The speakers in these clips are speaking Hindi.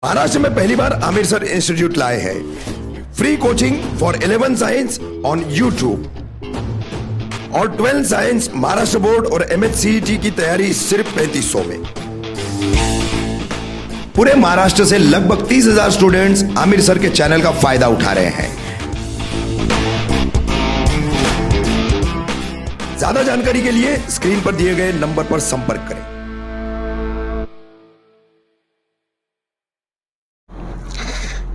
महाराष्ट्र में पहली बार आमिर सर इंस्टीट्यूट लाए हैं free coaching for 11 science on YouTube और 12 साइंस महाराष्ट्र बोर्ड और MHCET की तैयारी सिर्फ 3500 में। पूरे महाराष्ट्र से लगभग 30,000 स्टूडेंट्स आमिर सर के चैनल का फायदा उठा रहे हैं। ज्यादा जानकारी के लिए स्क्रीन पर दिए गए नंबर पर संपर्क करें।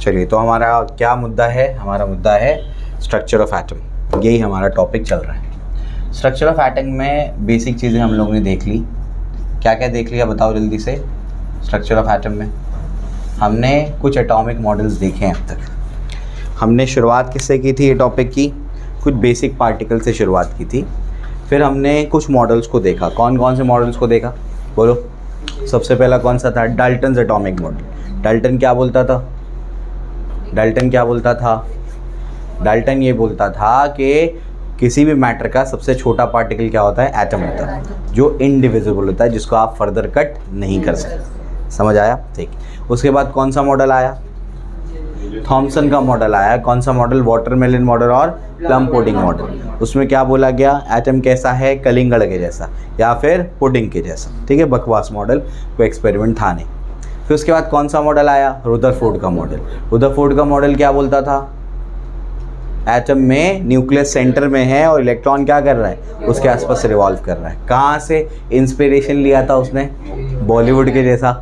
चलिए, तो हमारा क्या मुद्दा है? हमारा मुद्दा है स्ट्रक्चर ऑफ एटम। यही हमारा टॉपिक चल रहा है। स्ट्रक्चर ऑफ एटम में बेसिक चीज़ें हम लोगों ने देख ली। क्या क्या देख लिया बताओ जल्दी से। स्ट्रक्चर ऑफ एटम में हमने कुछ एटॉमिक मॉडल्स देखे हैं अब तक। हमने शुरुआत किससे की थी ये टॉपिक की? कुछ बेसिक पार्टिकल से शुरुआत की थी। फिर हमने कुछ मॉडल्स को देखा। कौन कौन से मॉडल्स को देखा बोलो? सबसे पहला कौन सा था? Dalton's atomic model. डाल्टन क्या बोलता था? डाल्टन ये बोलता था कि किसी भी मैटर का सबसे छोटा पार्टिकल क्या होता है? एटम होता है, जो इनडिविजिबल होता है, जिसको आप फर्दर कट नहीं कर सकते। समझ आया? ठीक। उसके बाद कौन सा मॉडल आया? थॉमसन का मॉडल आया। कौन सा मॉडल? वाटरमेलन मॉडल और प्लम पुडिंग मॉडल। उसमें क्या बोला गया? एटम कैसा है? कलिंगड़ के जैसा या फिर पुडिंग के जैसा। ठीक है, बकवास मॉडल, कोई एक्सपेरिमेंट था नहीं। फिर उसके बाद कौन सा मॉडल आया? रुदरफोर्ड का मॉडल। रुदरफोर्ड का मॉडल क्या बोलता था? एटम में न्यूक्लियस सेंटर में है और इलेक्ट्रॉन क्या कर रहा है? उसके आसपास रिवॉल्व कर रहा है। कहाँ से इंस्पिरेशन लिया था उसने? बॉलीवुड के जैसा।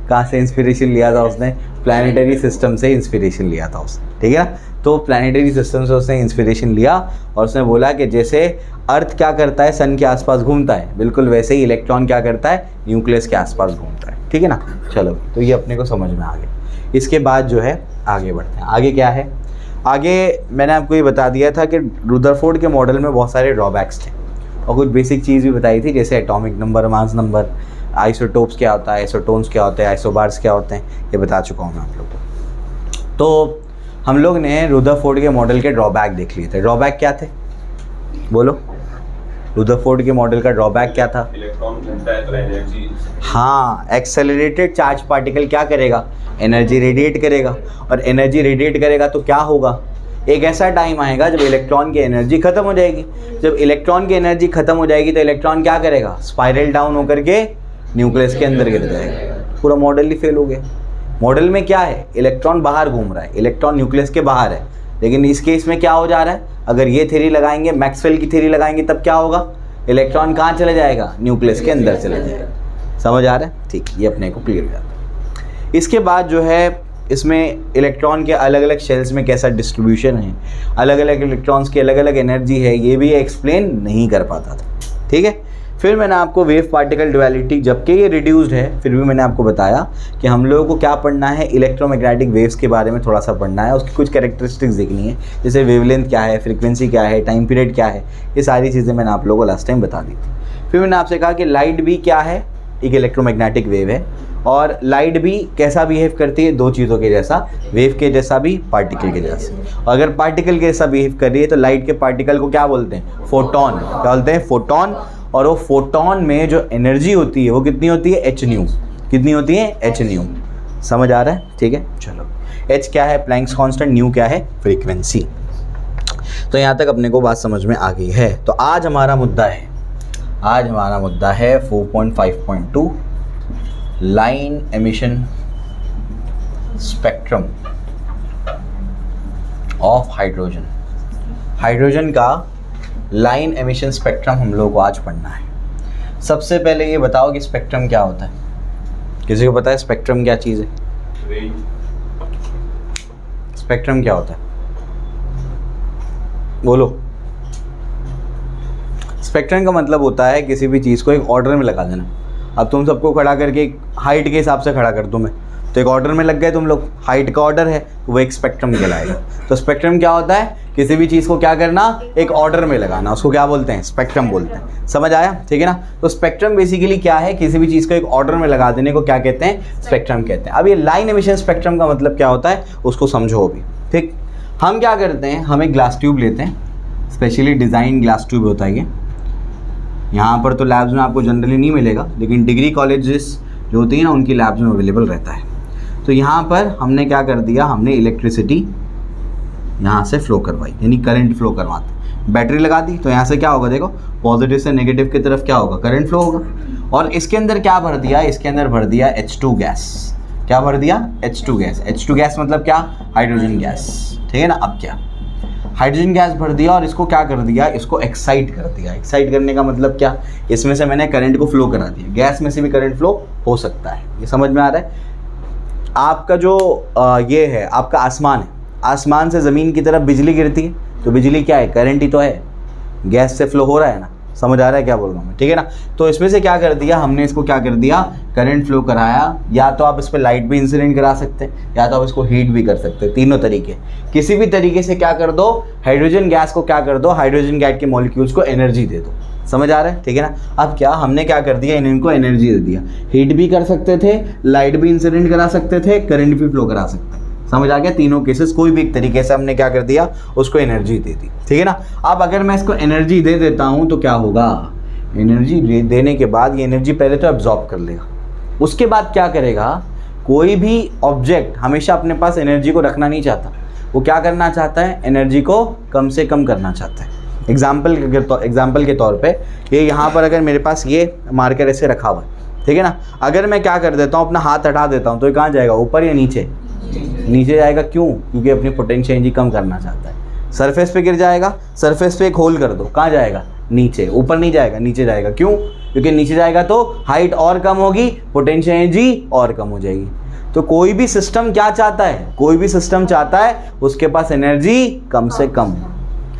कहाँ से इंस्पिरेशन लिया था उसने? प्लानिटरी सिस्टम से इंस्पिरेशन लिया था उसने। ठीक है ना? तो प्लानिटरी सिस्टम से उसने इंस्पिरेशन लिया और उसने बोला कि जैसे अर्थ क्या करता है? सन के आसपास घूमता है, बिल्कुल वैसे ही इलेक्ट्रॉन क्या करता है? न्यूक्लियस के आसपास घूमता है। ठीक है ना? चलो, तो ये अपने को समझ में आ गया। इसके बाद जो है आगे बढ़ते हैं। आगे क्या है? आगे मैंने आपको ये बता दिया था कि रुदरफोर्ड के मॉडल में बहुत सारे ड्रॉबैक्स थे और कुछ बेसिक चीज़ भी बताई थी, जैसे atomic number, mass number, isotopes क्या होता है, आइसोटोन्स क्या होते हैं, आइसोबार्स क्या होते हैं, ये बता चुका हूँ मैं आप लोग को। तो हम लोग ने रुदरफोर्ड के मॉडल के ड्रॉबैक देख लिए थे। ड्रॉबैक क्या थे बोलो? रुदरफोर्ड के मॉडल का ड्रॉबैक क्या था? इलेक्ट्रॉन घूमता है तो एनर्जी। हाँ, एक्सेलरेटेड चार्ज पार्टिकल क्या करेगा? एनर्जी रेडिएट करेगा। और एनर्जी रेडिएट करेगा तो क्या होगा? एक ऐसा टाइम आएगा जब इलेक्ट्रॉन की एनर्जी खत्म हो जाएगी। जब इलेक्ट्रॉन की एनर्जी खत्म हो जाएगी तो इलेक्ट्रॉन क्या करेगा? स्पाइरल डाउन होकर के न्यूक्लियस के अंदर गिर जाएगा। पूरा मॉडल ही फेल हो गया। मॉडल में क्या है? इलेक्ट्रॉन बाहर घूम रहा है, इलेक्ट्रॉन न्यूक्लियस के बाहर है। लेकिन इस केस में क्या हो जा रहा है? अगर ये थ्योरी लगाएंगे, मैक्सवेल की थ्योरी लगाएंगे, तब क्या होगा? इलेक्ट्रॉन कहाँ चले जाएगा? न्यूक्लियस के अंदर चले जाएगा। समझ आ रहा है? ठीक, ये अपने को क्लियर हो जाता है। इसके बाद जो है इसमें इलेक्ट्रॉन के अलग अलग शेल्स में कैसा डिस्ट्रीब्यूशन है, अलग अलग इलेक्ट्रॉन्स की अलग अलग एनर्जी है, ये भी एक्सप्लेन नहीं कर पाता था। ठीक है। फिर मैंने आपको वेव पार्टिकल ड्युअलिटी, जबकि ये रिड्यूस्ड है फिर भी मैंने आपको बताया कि हम लोगों को क्या पढ़ना है? इलेक्ट्रोमैग्नेटिक वेव्स के बारे में थोड़ा सा पढ़ना है, उसकी कुछ कैरेक्टरिस्टिक्स देखनी है, जैसे वेवलेंथ क्या है, फ्रीक्वेंसी क्या है, टाइम पीरियड क्या है, ये सारी चीज़ें मैंने आप लोगों को लास्ट टाइम बता दी थी। फिर मैंने आपसे कहा कि लाइट भी क्या है? एक इलेक्ट्रोमैग्नेटिक वेव है और लाइट भी कैसा बिहेव करती है? दो चीज़ों के जैसा, वेव के जैसा भी, पार्टिकल के जैसा। और अगर पार्टिकल के जैसा बिहेव कर रही है तो लाइट के पार्टिकल को क्या बोलते हैं? फोटोन। क्या बोलते हैं? फोटोन। और वो फोटोन में जो एनर्जी होती है वो कितनी होती है? h new. कितनी होती है? h new. समझ आ रहा है? ठीक है, चलो। h क्या है? Planck's constant. न्यू क्या है? फ्रीक्वेंसी। तो यहाँ तक अपने को बात समझ में आ गई है। तो आज हमारा मुद्दा है 4.5.2 line emission spectrum of hydrogen. Hydrogen का लाइन एमिशन स्पेक्ट्रम हम लोग को आज पढ़ना है। सबसे पहले ये बताओ कि स्पेक्ट्रम क्या होता है? किसी को पता है स्पेक्ट्रम क्या चीज़ है? स्पेक्ट्रम क्या होता है बोलो? स्पेक्ट्रम का मतलब होता है किसी भी चीज़ को एक ऑर्डर में लगा देना। अब तुम सबको खड़ा करके एक हाइट के हिसाब से खड़ा कर दूँ मैं, तो एक ऑर्डर में लग गए तुम लोग, हाइट का ऑर्डर है, वो एक स्पेक्ट्रम कहलाएगा। तो स्पेक्ट्रम क्या होता है? किसी भी चीज़ को क्या करना? एक ऑर्डर में लगाना, उसको क्या बोलते हैं? स्पेक्ट्रम बोलते हैं। समझ आया? ठीक है ना? तो स्पेक्ट्रम बेसिकली क्या है? किसी भी चीज़ को एक ऑर्डर में लगा देने को क्या कहते हैं? स्पेक्ट्रम कहते हैं। अब ये लाइन एमिशन स्पेक्ट्रम का मतलब क्या होता है उसको समझो अभी। ठीक, हम क्या करते हैं? हम एक ग्लास ट्यूब लेते हैं, स्पेशली डिज़ाइन ग्लास ट्यूब होता है ये। यहाँ पर तो लैब्स में आपको जनरली नहीं मिलेगा, लेकिन डिग्री कॉलेजेस जो होती है ना उनकी लैब्स में अवेलेबल रहता है। तो तो यहाँ पर हमने क्या कर दिया, हमने इलेक्ट्रिसिटी यहाँ से फ्लो करवाई, यानी करंट फ्लो करवाते, बैटरी लगा दी, तो यहाँ से क्या होगा, देखो पॉजिटिव से नेगेटिव की तरफ क्या होगा, करंट फ्लो होगा। और इसके अंदर क्या भर दिया, इसके अंदर भर दिया H2 गैस। क्या भर दिया, H2 गैस। H2 गैस मतलब क्या, हाइड्रोजन गैस, ठीक है ना। अब क्या, हाइड्रोजन गैस भर दिया और इसको क्या कर दिया, इसको एक्साइट कर दिया। एक्साइट करने का मतलब क्या, इसमें से मैंने करंट को फ्लो करा दिया। गैस में से भी करंट फ्लो हो सकता है, ये समझ में आ रहा है। आपका जो ये है आपका आसमान है, आसमान से ज़मीन की तरफ बिजली गिरती है, तो बिजली क्या है, करंट ही तो है, गैस से फ्लो हो रहा है ना। समझ आ रहा है क्या बोल रहा हूँ मैं, ठीक है ना। तो इसमें से क्या कर दिया हमने, इसको क्या कर दिया, करंट फ्लो कराया। या तो आप इस पर लाइट भी इंसिडेंट करा सकते हैं, या तो आप इसको हीट भी कर सकते हैं, तीनों तरीके। किसी भी तरीके से क्या कर दो, हाइड्रोजन गैस को क्या कर दो, हाइड्रोजन गैस के मॉलिक्यूल्स को एनर्जी दे दो। समझ आ रहा है, ठीक है ना। अब क्या हमने क्या कर दिया, इनको एनर्जी दे दिया। हीट भी कर सकते थे, लाइट भी इंसिडेंट करा सकते थे, करंट भी फ्लो करा सकते हैं। समझ आ गया, तीनों केसेस कोई भी एक तरीके से हमने क्या कर दिया, उसको एनर्जी दे दी, ठीक है ना। अब अगर मैं इसको एनर्जी दे देता हूं तो क्या होगा, एनर्जी देने के बाद ये एनर्जी पहले तो एब्जॉर्ब कर लेगा, उसके बाद क्या करेगा, कोई भी ऑब्जेक्ट हमेशा अपने पास एनर्जी को रखना नहीं चाहता, वो क्या करना चाहता है, एनर्जी को कम से कम करना चाहता है। एग्जाम्पल के तौर पे ये यहाँ पर अगर मेरे पास ये मार्कर ऐसे रखा हुआ है, ठीक है ना, अगर मैं क्या कर देता हूँ, अपना हाथ हटा देता हूँ, तो ये कहाँ जाएगा, ऊपर या नीचे, नीचे जाएगा। क्यों, क्योंकि अपनी पोटेंशियल एनर्जी कम करना चाहता है। सरफेस पे गिर जाएगा, सरफेस पे एक होल कर दो, कहाँ जाएगा, नीचे, ऊपर नहीं जाएगा, नीचे जाएगा। क्यों, क्योंकि नीचे जाएगा तो हाइट और कम होगी, पोटेंशियल एनर्जी और कम हो जाएगी। तो कोई भी सिस्टम क्या चाहता है, कोई भी सिस्टम चाहता है उसके पास एनर्जी कम से कम।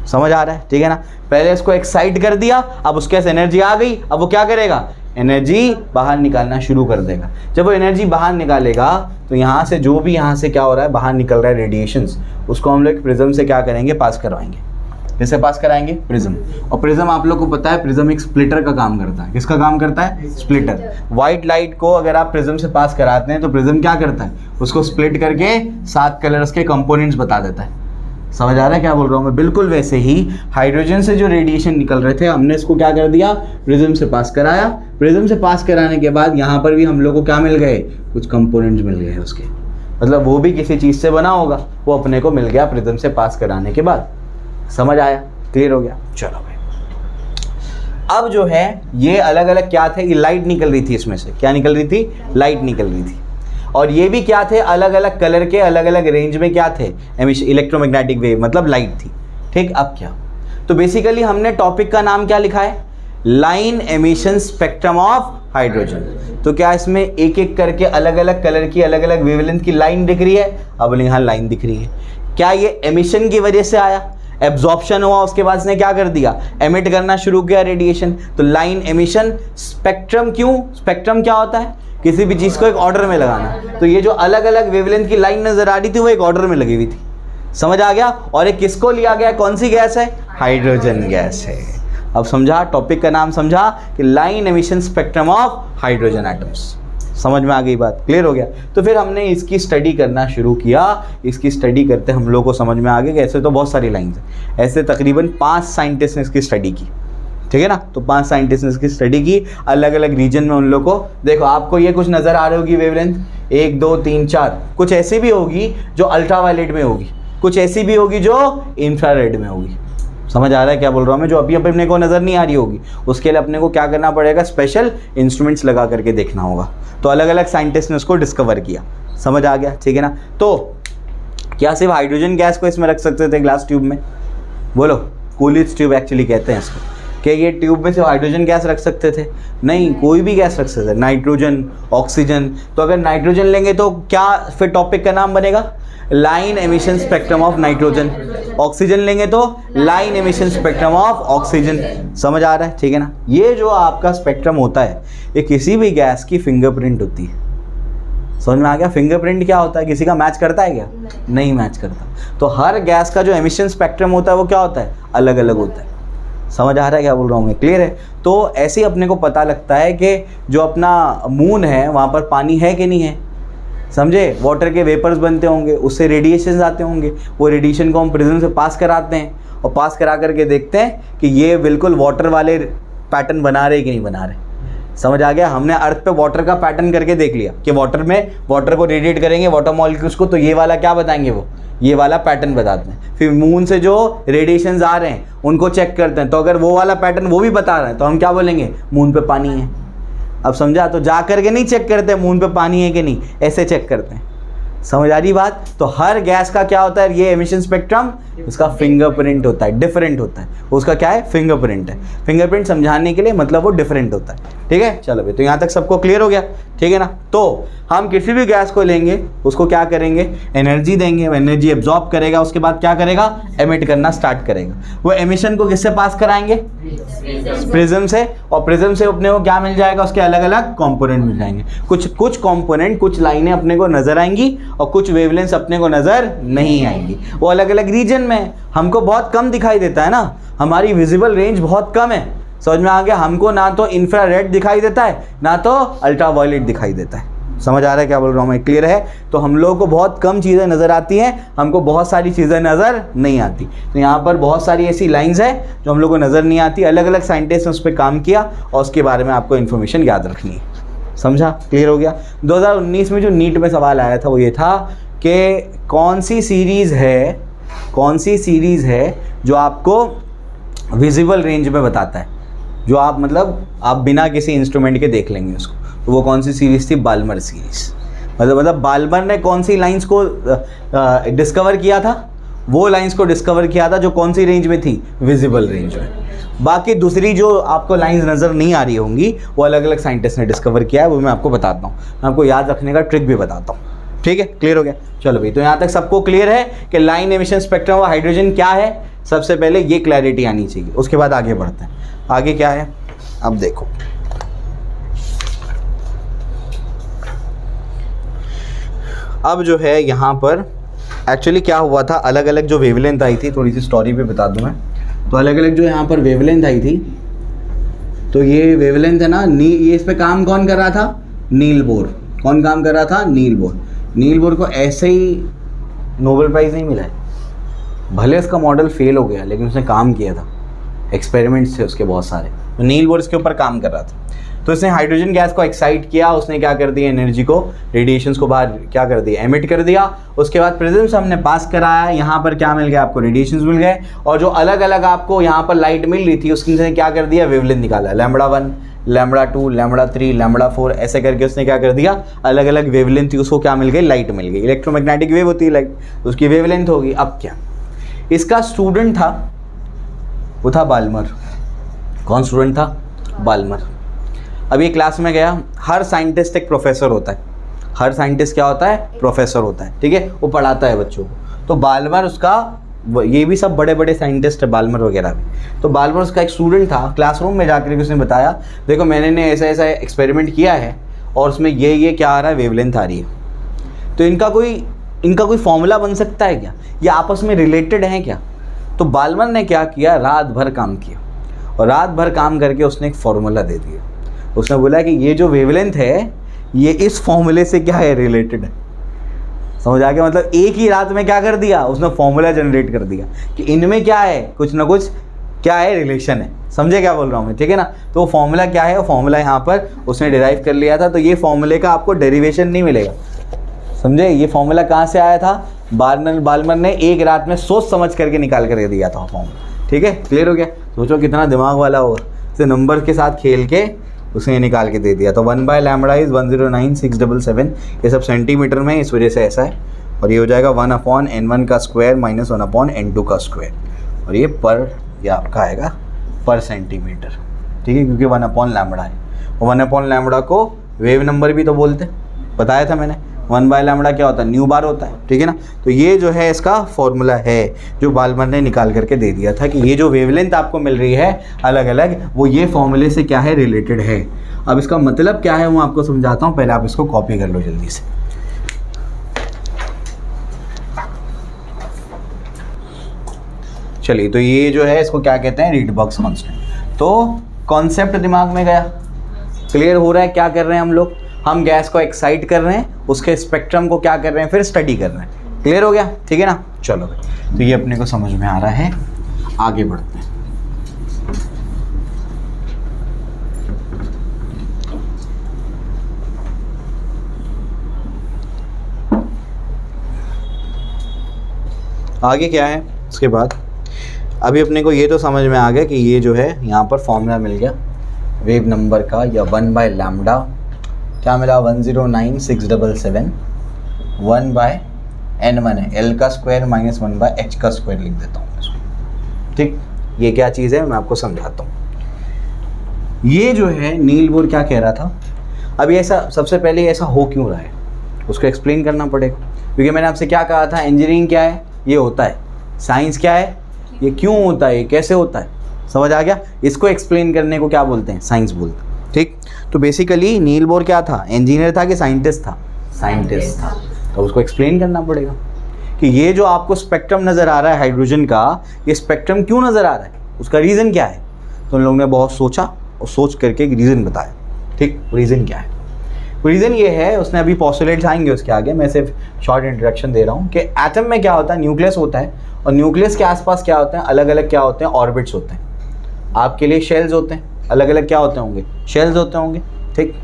समझ आ रहा है, ठीक है ना। पहले इसको एक्साइट कर दिया, अब उसके पास एनर्जी आ गई, अब वो क्या करेगा, एनर्जी बाहर निकालना शुरू कर देगा। जब वो एनर्जी बाहर निकालेगा तो यहाँ से जो भी यहाँ से क्या हो रहा है, बाहर निकल रहा है रेडिएशंस, उसको हम लोग प्रिज्म से क्या करेंगे, पास करवाएंगे। किससे पास कराएंगे, प्रिज्म। और प्रिज्म आप लोग को पता है, प्रिज्म एक स्प्लिटर का काम करता है। किसका काम करता है, स्प्लिटर। वाइट लाइट को अगर आप प्रिज्म से पास कराते हैं तो प्रिज्म क्या करता है, उसको स्प्लिट करके 7 कलर्स के कंपोनेंट्स बता देता है। समझ आ रहा है क्या बोल रहा हूँ मैं। बिल्कुल वैसे ही हाइड्रोजन से जो रेडिएशन निकल रहे थे, हमने इसको क्या कर दिया, प्रिज्म से पास कराया। प्रिज्म से पास कराने के बाद यहाँ पर भी हम लोग को क्या मिल गए, कुछ कंपोनेंट्स मिल गए उसके, मतलब वो भी किसी चीज़ से बना होगा, वो अपने को मिल गया प्रिज्म से पास कराने के बाद। समझ आया, क्लियर हो गया। चलो भाई, अब जो है ये अलग अलग क्या थे, ये लाइट निकल रही थी, इसमें से क्या निकल रही थी, लाइट निकल रही थी। और ये भी क्या थे, अलग अलग कलर के, अलग अलग रेंज में क्या थे, इलेक्ट्रोमैग्नेटिक वेव, मतलब लाइट थी। ठीक, अब क्या, तो बेसिकली हमने टॉपिक का नाम क्या लिखा है, line emission spectrum of hydrogen. तो क्या इसमें एक एक करके अलग अलग कलर की, अलग अलग वेवलेंथ की लाइन दिख रही है, अब यहाँ लाइन दिख रही है। क्या ये एमिशन की वजह से आया, एब्जॉर्प्शन हुआ, उसके बाद इसने क्या कर दिया, एमिट करना शुरू किया रेडिएशन, तो लाइन एमिशन स्पेक्ट्रम। क्यों, स्पेक्ट्रम क्या होता है, किसी भी चीज़ को एक ऑर्डर में लगाना। तो ये जो अलग अलग वेवलेंथ की लाइन नजर आ रही थी वो एक ऑर्डर में लगी हुई थी। समझ आ गया। और एक किसको लिया गया, कौन सी गैस है, हाइड्रोजन गैस है। अब समझा, टॉपिक का नाम समझा कि line emission spectrum of hydrogen atoms. समझ में आ गई बात, क्लियर हो गया। तो फिर हमने इसकी स्टडी करना शुरू किया। इसकी स्टडी करते हम लोग को समझ में आ गया कि ऐसे तो बहुत सारी लाइन्स हैं, ऐसे तकरीबन 5 साइंटिस्ट ने इसकी स्टडी की। ठीक है ना, तो 5 साइंटिस्ट ने इसकी स्टडी की, अलग अलग रीजन में उन लोग को। देखो आपको ये कुछ नज़र आ रही होगी वेवलेंथ, 1 2 3 4, कुछ ऐसी भी होगी जो अल्ट्रावायलेट में होगी, कुछ ऐसी भी होगी जो इंफ्रारेड में होगी। समझ आ रहा है क्या बोल रहा हूँ मैं, जो अभी अपने को नज़र नहीं आ रही होगी, उसके लिए अपने को क्या करना पड़ेगा, स्पेशल इंस्ट्रूमेंट्स लगा करके देखना होगा। तो अलग अलग साइंटिस्ट ने उसको डिस्कवर किया। समझ आ गया, ठीक है ना। तो क्या सिर्फ हाइड्रोजन गैस को इसमें रख सकते थे ग्लास ट्यूब में, बोलो, कूलिज ट्यूब एक्चुअली कहते हैं इसको। क्या ये ट्यूब में सिर्फ हाइड्रोजन गैस रख सकते थे, नहीं, कोई भी गैस रख सकते थे, नाइट्रोजन, ऑक्सीजन। तो अगर नाइट्रोजन लेंगे तो क्या फिर टॉपिक का नाम बनेगा, line emission spectrum of nitrogen. Oxygen लेंगे तो line emission spectrum of oxygen. समझ आ रहा है, ठीक है ना। ये जो आपका स्पेक्ट्रम होता है, ये किसी भी गैस की फिंगरप्रिंट होती है। समझ में आ गया। फिंगरप्रिंट क्या होता है, किसी का मैच करता है क्या, नहीं मैच करता। तो हर गैस का जो एमिशन स्पेक्ट्रम होता है वो क्या होता है, अलग अलग होता है। समझ आ रहा है क्या बोल रहा हूँ मैं, क्लियर है। तो ऐसे ही अपने को पता लगता है कि जो अपना मून है वहाँ पर पानी है कि नहीं है, समझे। वाटर के वेपर्स बनते होंगे, उससे रेडिएशन आते होंगे, वो रेडिएशन को हम प्रिज्म से पास कराते हैं और पास करा करके देखते हैं कि ये बिल्कुल वाटर वाले पैटर्न बना रहे कि नहीं बना रहे। समझ आ गया? हमने अर्थ पे वाटर का पैटर्न करके देख लिया कि वाटर को रेडिएट करेंगे, वाटर मॉलिक्यूल्स को, तो ये वाला क्या बताएंगे, वो ये वाला पैटर्न बताते हैं। फिर मून से जो रेडिएशंस आ रहे हैं उनको चेक करते हैं, तो अगर वो वाला पैटर्न वो भी बता रहे हैं तो हम क्या बोलेंगे, मून पे पानी है। अब समझा? तो जा करके नहीं चेक करते मून पे पानी है कि नहीं, ऐसे चेक करते हैं। समझ आ रही बात? तो हर गैस का क्या होता है, ये एमिशन स्पेक्ट्रम, उसका फिंगरप्रिंट होता है, डिफरेंट होता है। उसका क्या है, फिंगरप्रिंट है। फिंगरप्रिंट समझाने के लिए मतलब वो डिफरेंट होता है। ठीक है, चलो भाई, तो यहाँ तक सबको क्लियर हो गया? ठीक है ना? तो हम किसी भी गैस को लेंगे, उसको क्या करेंगे, एनर्जी देंगे, वो एनर्जी एब्जॉर्ब करेगा, उसके बाद क्या करेगा, एमिट करना स्टार्ट करेगा। वो एमिशन को किससे पास कराएंगे, प्रिज्म से, और प्रिज्म से अपने को क्या मिल जाएगा, उसके अलग अलग कंपोनेंट मिल जाएंगे। कुछ कंपोनेंट, कुछ लाइनें अपने को नजर आएंगी और कुछ वेवलेंथ अपने को नजर नहीं आएंगी। वो अलग अलग रीजन में हमको बहुत कम दिखाई देता है ना, हमारी विजिबल रेंज बहुत कम है। समझ में आ गया? हमको ना तो इंफ्रारेड दिखाई देता है, ना तो अल्ट्रावायलेट दिखाई देता है। समझ आ रहा है क्या बोल रहा हूँ मैं? क्लियर है? तो हम लोगों को बहुत कम चीज़ें नज़र आती हैं, हमको बहुत सारी चीज़ें नज़र नहीं आती। तो यहाँ पर बहुत सारी ऐसी लाइंस है जो हम लोग को नज़र नहीं आती। अलग अलग साइंटिस्ट ने उस पर काम किया और उसके बारे में आपको इन्फॉर्मेशन याद रखनी है। समझा? क्लियर हो गया? 2019 में जो नीट में सवाल आया था वो ये था कि कौन सी सीरीज़ है जो आपको विजिबल रेंज में बताता है, जो आप मतलब आप बिना किसी इंस्ट्रूमेंट के देख लेंगे उसको। तो वो कौन सी सीरीज़ थी, बाल्मर सीरीज़। मतलब बाल्मर ने कौन सी लाइंस को डिस्कवर किया था, वो लाइंस को डिस्कवर किया था जो कौन सी रेंज में थी, विजिबल रेंज में। बाकी दूसरी जो आपको लाइंस नज़र नहीं आ रही होंगी वो अलग अलग साइंटिस्ट ने डिस्कवर किया है, वो मैं आपको बताता हूँ। मैं आपको याद रखने का ट्रिक भी बताता हूँ। ठीक है, क्लियर हो गया? चलो भाई, तो यहाँ तक सबको क्लियर है कि line emission spectrum of hydrogen क्या है। सबसे पहले ये क्लैरिटी आनी चाहिए, उसके बाद आगे बढ़ते हैं। आगे क्या है, अब देखो। अब जो है यहाँ पर एक्चुअली क्या हुआ था, अलग अलग जो वेवलेंथ आई थी, थोड़ी सी स्टोरी पे बता दूं मैं। तो अलग अलग जो यहाँ पर वेवलेंथ आई थी, तो ये वेवलेंथ है ना, ये इस पे काम कौन कर रहा था, नील बोर। कौन काम कर रहा था, नील बोर। नील बोर को ऐसे ही नोबेल प्राइज़ नहीं मिला है, भले इसका मॉडल फेल हो गया लेकिन उसने काम किया था, एक्सपेरिमेंट्स थे उसके बहुत सारे। तो नील बोर इसके ऊपर काम कर रहा था। तो इसने हाइड्रोजन गैस को एक्साइट किया, उसने क्या कर दिया, एनर्जी को, रेडिएशंस को बाहर क्या कर दिया, एमिट कर दिया। उसके बाद प्रिज्म से हमने पास कराया, यहाँ पर क्या मिल गया आपको, रेडिएशंस मिल गए। और जो अलग अलग आपको यहाँ पर लाइट मिल रही थी उसकी उसने क्या कर दिया, वेवलेंथ निकाला, λ1, λ2, λ3, λ4, ऐसे करके उसने क्या कर दिया, अलग अलग वेवलेंथ थी उसको क्या मिल गई, लाइट मिल गई। इलेक्ट्रोमैग्नेटिक वेव होती है लाइट, उसकी वेवलेंथ होगी। अब क्या, इसका स्टूडेंट था, वो था बाल्मर। कौन स्टूडेंट था, बाल्मर। अब ये क्लास में गया, हर साइंटिस्ट एक प्रोफेसर होता है, हर साइंटिस्ट क्या होता है, प्रोफेसर होता है। ठीक है, वो पढ़ाता है बच्चों को। तो बाल्मर उसका, ये भी सब बड़े बड़े साइंटिस्ट है, बाल्मर वगैरह भी। तो बाल्मर उसका एक स्टूडेंट था। क्लासरूम में जाकर के उसने बताया, देखो मैंने ऐसा ऐसा एक्सपेरिमेंट किया है और उसमें ये क्या आ रहा है, वेवलेंथ आ रही है। तो इनका कोई फॉर्मूला बन सकता है क्या, ये आपस में रिलेटेड हैं क्या? तो बाल्मर ने क्या किया, रात भर काम किया और रात भर काम करके उसने एक फॉर्मूला दे दिया। उसने बोला कि ये जो वेवलेंथ है ये इस फॉर्मूले से क्या है, रिलेटेड है। समझ आ गया? मतलब एक ही रात में क्या कर दिया, उसने फॉर्मूला जनरेट कर दिया कि इनमें क्या है, कुछ ना कुछ क्या है, रिलेशन है। समझे क्या बोल रहा हूँ मैं? ठीक है ना? तो वो फॉर्मूला क्या है, वो फॉर्मूला यहाँ पर उसने डिराइव कर लिया था। तो ये फॉर्मूले का आपको डेरिवेशन नहीं मिलेगा। समझे? ये फॉर्मूला कहाँ से आया था, बाल्मर ने एक रात में सोच समझ करके निकाल कर दिया था फॉर्मूला। ठीक है, क्लियर हो गया? सोचो कितना दिमाग वाला होगा, इसे नंबर के साथ खेल के उसने निकाल के दे दिया। तो 1/λ इज़ 109,677, ये सब सेंटीमीटर में, इस वजह से ऐसा है। और ये हो जाएगा 1/n1 का स्क्वायर माइनस 1/n2 का स्क्वायर, और ये ये आपका आएगा पर सेंटीमीटर। ठीक है, क्योंकि 1/λ है। और 1/λ को वेव नंबर भी तो बोलते, बताया था मैंने। 1/λ क्या होता है, न्यू बार होता है। ठीक है ना? तो ये जो है इसका फॉर्मूला है जो बाल्मर ने निकाल करके दे दिया था कि ये जो वेवलेंथ आपको मिल रही है अलग अलग, वो ये फॉर्मूले से क्या है, रिलेटेड है। अब इसका मतलब क्या है वो आपको समझाता हूँ, पहले आप इसको कॉपी कर लो जल्दी से। चलिए, तो ये जो है इसको क्या कहते हैं, रीडबर्ग्स कांस्टेंट। तो कॉन्सेप्ट दिमाग में गया, क्लियर हो रहा है क्या कर रहे हैं हम लोग, हम गैस को एक्साइट कर रहे हैं, उसके स्पेक्ट्रम को क्या कर रहे हैं, फिर स्टडी कर रहे हैं। क्लियर हो गया? ठीक है ना? चलो, तो ये अपने को समझ में आ रहा है, आगे बढ़ते हैं। आगे क्या है उसके बाद, अभी अपने को ये तो समझ में आ गया कि ये जो है यहाँ पर फॉर्मूला मिल गया वेव नंबर का, या 1/λ क्या मिला 109677, 1/n1 है, l का स्क्वायर माइनस 1/h का स्क्वायर लिख देता हूँ इसको। ठीक, ये क्या चीज़ है मैं आपको समझाता हूँ। ये जो है नील बोर क्या कह रहा था, अभी ऐसा सबसे पहले ऐसा हो क्यों रहा है उसको एक्सप्लेन करना पड़ेगा, क्योंकि मैंने आपसे क्या कहा था, इंजीनियरिंग क्या है ये होता है, साइंस क्या है ये क्यों होता है, ये कैसे होता है, समझ आ गया। इसको एक्सप्लेन करने को क्या बोलते हैं, साइंस बोलते हैं। ठीक, तो बेसिकली नील बोर क्या था, इंजीनियर था कि साइंटिस्ट था, साइंटिस्ट था। तो उसको एक्सप्लेन करना पड़ेगा कि ये जो आपको स्पेक्ट्रम नज़र आ रहा है हाइड्रोजन का, ये स्पेक्ट्रम क्यों नज़र आ रहा है, उसका रीज़न क्या है। तो उन लोगों ने बहुत सोचा और सोच करके एक रीज़न बताया। ठीक, रीज़न क्या है, रीज़न ये है, उसने अभी पॉस्टुलेट्स आएंगे उसके आगे, मैं सिर्फ शॉर्ट इंट्रोडक्शन दे रहा हूँ कि एटम में क्या होता है, न्यूक्लियस होता है, और न्यूक्लियस के आसपास क्या होते हैं, अलग अलग क्या होते हैं, ऑर्बिट्स होते हैं। आपके लिए शेल्स होते हैं, अलग अलग क्या होते होंगे, शेल्स होते होंगे। ठीक,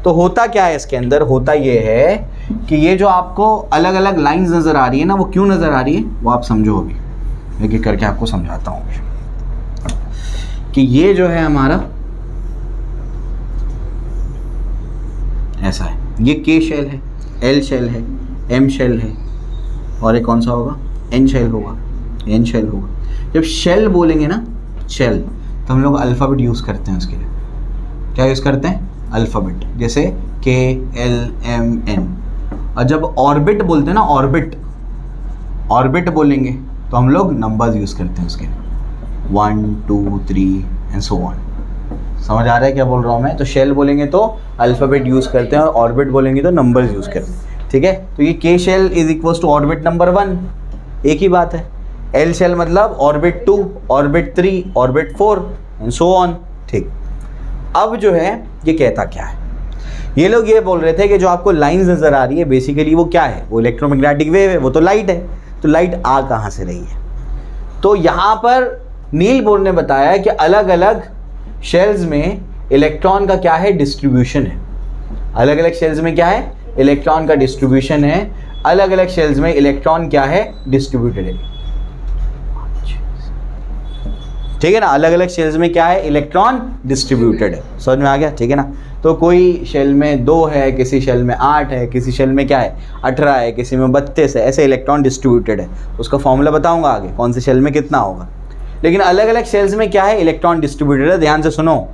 तो होता क्या है इसके अंदर, होता ये है कि ये जो आपको अलग अलग लाइंस नज़र आ रही है ना, वो क्यों नज़र आ रही है वो आप समझो। अभी एक एक करके आपको समझाता हूँ कि ये जो है हमारा ऐसा है, ये के शेल है, एल शेल है, एम शेल है, और एक कौन सा होगा, एन शेल होगा, एन शेल होगा। जब शेल बोलेंगे ना, शेल, तो हम लोग अल्फ़ाबेट यूज़ करते हैं उसके लिए। क्या यूज़ करते हैं, अल्फ़ाबेट, जैसे के एल एम एन। और जब ऑर्बिट बोलते हैं ना, ऑर्बिट, ऑर्बिट बोलेंगे तो हम लोग नंबर्स यूज़ करते हैं उसके लिए, 1 2 3 एंड सो ऑन। समझ आ रहा है क्या बोल रहा हूँ मैं। तो शेल बोलेंगे तो अल्फ़ाबेट यूज़ करते हैं, और ऑर्बिट बोलेंगे तो नंबर्स यूज़ करते हैं। ठीक है, तो ये K shell is equals to orbit number 1, एक ही बात है। एल शेल मतलब orbit 2, orbit 3, orbit 4 and so on. ठीक, अब जो है ये कहता क्या है, ये लोग ये बोल रहे थे कि जो आपको लाइंस नज़र आ रही है बेसिकली वो क्या है, वो इलेक्ट्रोमैग्नेटिक वेव है, वो तो लाइट है। तो लाइट आ कहाँ से रही है, तो यहाँ पर नील बोर ने बताया कि अलग अलग शेल्स में इलेक्ट्रॉन का क्या है, डिस्ट्रीब्यूशन है। अलग अलग शेल्स में क्या है, इलेक्ट्रॉन का डिस्ट्रीब्यूशन है। अलग अलग शेल्स में इलेक्ट्रॉन क्या है, डिस्ट्रीब्यूटेड है। ठीक है ना, अलग अलग शेल्स में क्या है, इलेक्ट्रॉन डिस्ट्रीब्यूटेड है। समझ में आ गया, ठीक है ना। तो कोई शेल में 2 है, किसी शेल में 8 है, किसी शेल में क्या है 18 है, किसी में 32 है, ऐसे इलेक्ट्रॉन डिस्ट्रीब्यूटेड है। उसका फॉर्मूला बताऊंगा आगे कौन से शेल में कितना होगा। लेकिन अलग अलग शेल्स में क्या है, इलेक्ट्रॉन डिस्ट्रीब्यूटेड है। ध्यान से सुनो,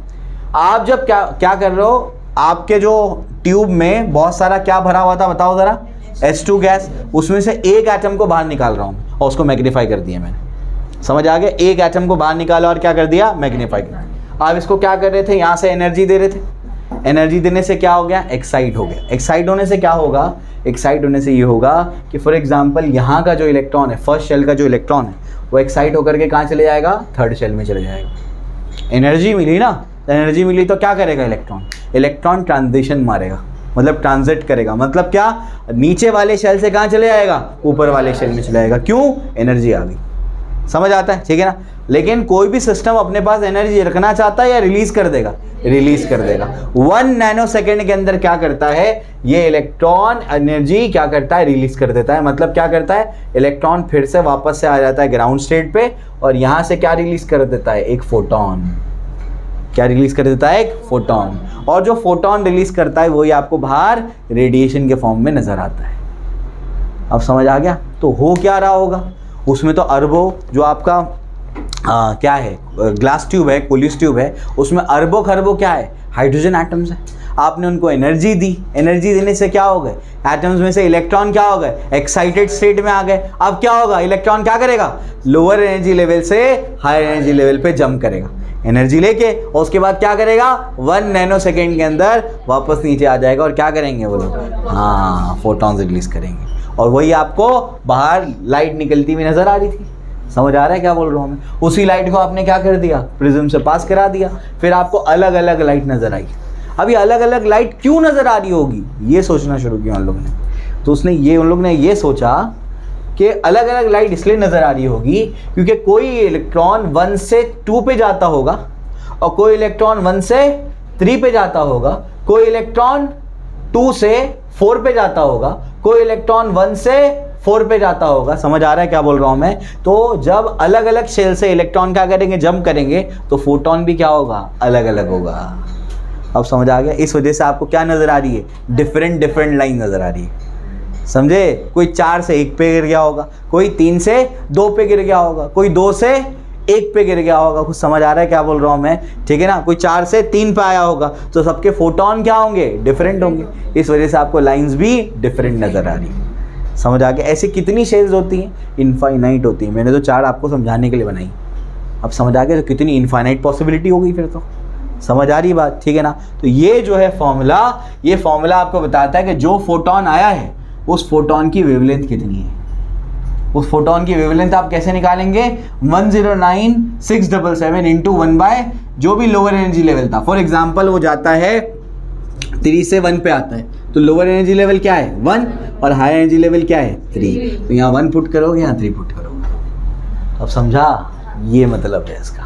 आप जब क्या कर रहे हो, आपके जो ट्यूब में बहुत सारा क्या भरा हुआ था बताओ ज़रा, H2 गैस, उसमें से एक एटम को बाहर निकाल रहा हूँ और उसको मैग्नीफाई कर दिया मैंने। समझ आ गया, एक एटम को बाहर निकाला और क्या कर दिया, मैग्नीफाई कर दिया। आप इसको क्या कर रहे थे, यहाँ से एनर्जी दे रहे थे, एनर्जी देने से क्या हो गया, एक्साइट हो गया। एक्साइट होने से क्या होगा, एक्साइट होने से ये होगा कि फॉर एग्जांपल यहाँ का जो इलेक्ट्रॉन है, फर्स्ट शेल का जो इलेक्ट्रॉन है, वो एक्साइट होकर के कहाँ चले जाएगा, थर्ड शेल में चले जाएगा। एनर्जी मिली ना, एनर्जी मिली तो क्या करेगा इलेक्ट्रॉन, इलेक्ट्रॉन ट्रांजिशन मारेगा, मतलब ट्रांजिट करेगा। मतलब क्या, नीचे वाले शेल से कहाँ चले जाएगा, ऊपर वाले शेल में चले जाएगा। क्यों, एनर्जी आ गई। समझ आता है, ठीक है ना। लेकिन कोई भी सिस्टम अपने पास एनर्जी रखना चाहता है या रिलीज कर देगा, रिलीज कर देगा। 1 नैनो सेकेंड के अंदर क्या करता है, ये इलेक्ट्रॉन एनर्जी क्या करता है, रिलीज कर देता है। मतलब क्या करता है, इलेक्ट्रॉन फिर से वापस से आ जाता है ग्राउंड स्टेट पे, और यहां से क्या रिलीज कर देता है, एक फोटोन। क्या रिलीज कर देता है, एक फोटोन। और जो फोटोन रिलीज करता है वही आपको बाहर रेडिएशन के फॉर्म में नजर आता है। अब समझ आ गया। तो हो क्या रहा होगा, उसमें तो अरबों, जो आपका क्या है, ग्लास ट्यूब है, पोलिस ट्यूब है, उसमें अरबों खरबों क्या है, हाइड्रोजन एटम्स है। आपने उनको एनर्जी दी, एनर्जी देने से क्या हो गए, एटम्स में से इलेक्ट्रॉन क्या हो गए, एक्साइटेड स्टेट में आ गए। अब क्या होगा, इलेक्ट्रॉन क्या करेगा, लोअर एनर्जी लेवल से हायर एनर्जी लेवल पे जंप करेगा एनर्जी लेके, और उसके बाद क्या करेगा, 1 नैनो सेकेंड के अंदर वापस नीचे आ जाएगा। और क्या करेंगे वो लोग, हाँ, फोटॉन्स रिलीज करेंगे। और वही आपको बाहर लाइट निकलती हुई नजर आ रही थी। समझ आ रहा है क्या बोल रहा हूँ मैं। उसी लाइट को आपने क्या कर दिया, प्रिज्म से पास करा दिया, फिर आपको अलग अलग लाइट नजर आई। अभी अलग अलग लाइट क्यों नजर आ रही होगी, ये सोचना शुरू किया उन लोगों ने। तो उन लोग ने ये सोचा कि अलग अलग लाइट इसलिए नजर आ रही होगी क्योंकि कोई इलेक्ट्रॉन 1 से 2 पे जाता होगा, और कोई इलेक्ट्रॉन 1 से 3 पे जाता होगा, कोई इलेक्ट्रॉन 2 से 4 पे जाता होगा, कोई इलेक्ट्रॉन 1 से 4 पे जाता होगा। समझ आ रहा है क्या बोल रहा हूँ मैं? तो जब अलग अलग शेल से इलेक्ट्रॉन क्या करेंगे, जंप करेंगे, तो फोटोन भी क्या होगा, अलग अलग होगा। अब समझ आ गया? इस वजह से आपको क्या नज़र आ रही है, डिफरेंट डिफरेंट लाइन नज़र आ रही है। समझे? कोई 4 से 1 पे गिर गया होगा, कोई 3 से 2 पे गिर गया होगा, कोई 2 से 1 पे गिर गया होगा। कुछ समझ आ रहा है क्या बोल रहा हूँ मैं? ठीक है ना? कोई 4 से 3 पे आया होगा, तो सबके फोटोन क्या होंगे, डिफरेंट होंगे। इस वजह से आपको लाइंस भी डिफरेंट नज़र आ रही है। समझ आ गया? ऐसी कितनी शेल्स होती हैं, इनफाइनाइट होती हैं। मैंने तो 4 आपको समझाने के लिए बनाई। अब समझ आ गया तो कितनी इनफाइनाइट पॉसिबिलिटी हो गई फिर तो। समझ आ रही बात? ठीक है ना? तो ये जो है फॉर्मूला, ये फॉर्मूला आपको बताता है कि जो फोटोन आया है उस फोटोन की वेवलेंथ कितनी है। उस फोटोन की वेवलेंथ आप कैसे निकालेंगे, 109677 इंटू 1 बाय जो भी लोअर एनर्जी लेवल था। फॉर एग्जाम्पल वो जाता है 3 से 1 पे आता है, तो लोअर एनर्जी लेवल क्या है 1 और हाई एनर्जी लेवल क्या है 3। तो यहाँ 1 पुट करोगे, यहाँ 3 पुट करोगे। अब समझा? ये मतलब है इसका।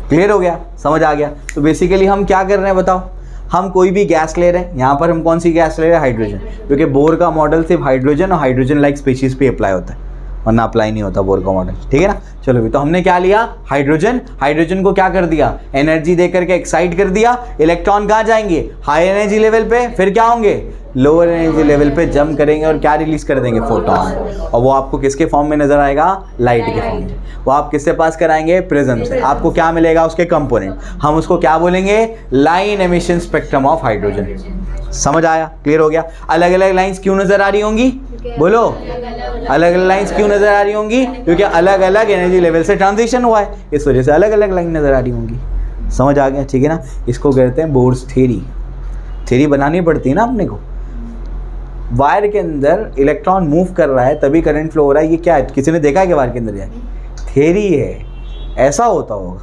क्लियर हो गया? समझ आ गया? तो बेसिकली हम क्या कर रहे हैं बताओ, हम कोई भी गैस ले रहे हैं। यहाँ पर हम कौन सी गैस ले रहे हैं, हाइड्रोजन, क्योंकि बोर का मॉडल सिर्फ हाइड्रोजन और हाइड्रोजन लाइक स्पीशीज पे अप्लाई होता है, वरना अप्लाई नहीं होता बोर का मॉडल। ठीक है ना? चलो भी, तो हमने क्या लिया, हाइड्रोजन। हाइड्रोजन को क्या कर दिया, एनर्जी दे करके एक्साइट कर दिया। इलेक्ट्रॉन कहाँ जाएंगे, हाई एनर्जी लेवल पे, फिर क्या होंगे, लोअर एनर्जी लेवल पे जंप करेंगे और क्या रिलीज कर देंगे, फोटोन। और वो आपको किसके फॉर्म में नजर आएगा, लाइट के फॉर्म में। वो आप किससे पास कराएंगे, प्रिज्म से। आपको क्या मिलेगा, उसके कंपोनेंट। हम उसको क्या बोलेंगे, line emission spectrum of hydrogen. समझ आया? क्लियर हो गया? अलग अलग लाइंस क्यों नजर आ रही होंगी, बोलो, अलग अलग लाइंस क्यों नजर आ रही होंगी, क्योंकि अलग अलग एनर्जी लेवल से ट्रांजिशन हुआ है, इस वजह से अलग अलग लाइन नजर आ रही होंगी। समझ आ गया? ठीक है ना? इसको कहते हैं बोर्स थ्योरी। थ्योरी बनानी पड़ती है ना अपने को। वायर के अंदर इलेक्ट्रॉन मूव कर रहा है तभी करंट फ्लो हो रहा है, ये क्या है, किसी ने देखा है कि वायर के अंदर जाके? थ्योरी है, ऐसा होता होगा,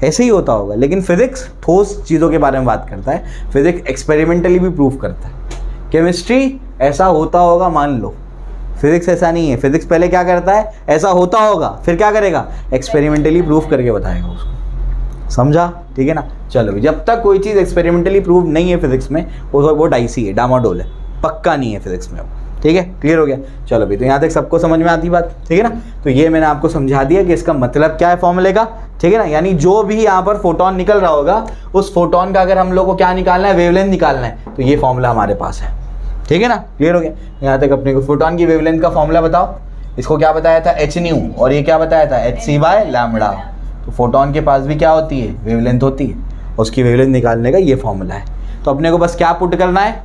ऐसे ही होता होगा। लेकिन फिजिक्स ठोस चीज़ों के बारे में बात करता है, फिजिक्स एक्सपेरिमेंटली भी प्रूव करता है। केमिस्ट्री ऐसा होता होगा मान लो, फिजिक्स ऐसा नहीं है। फिजिक्स पहले क्या करता है, ऐसा होता होगा, फिर क्या करेगा, एक्सपेरिमेंटली प्रूव करके बताएगा उसको। समझा? ठीक है ना? चलो, जब तक कोई चीज़ एक्सपेरिमेंटली प्रूव नहीं है फिजिक्स में, वो डाइसी है, डामाडोल है, पक्का नहीं है फिजिक्स में। ठीक है? क्लियर हो गया? चलो भी, तो यहाँ तक सबको समझ में आती बात। ठीक है ना? तो ये मैंने आपको समझा दिया कि इसका मतलब क्या है फॉर्मूले का। ठीक है ना? यानी जो भी यहाँ पर फोटोन निकल रहा होगा, उस फोटोन का अगर हम लोग को क्या निकालना है, वेवलेंथ निकालना है, तो ये फॉर्मूला हमारे पास है। ठीक है ना? क्लियर हो गया? यहाँ तक अपने को फोटोन की वेवलेंथ का फॉर्मूला बताओ। इसको क्या बताया था, एच न्यू, और ये क्या बताया था, एच सी बाय लैम्बडा। तो फोटोन के पास भी क्या होती है, वेवलेंथ होती है, उसकी वेवलेंथ निकालने का ये फॉर्मूला है। तो अपने को बस क्या पुट करना है,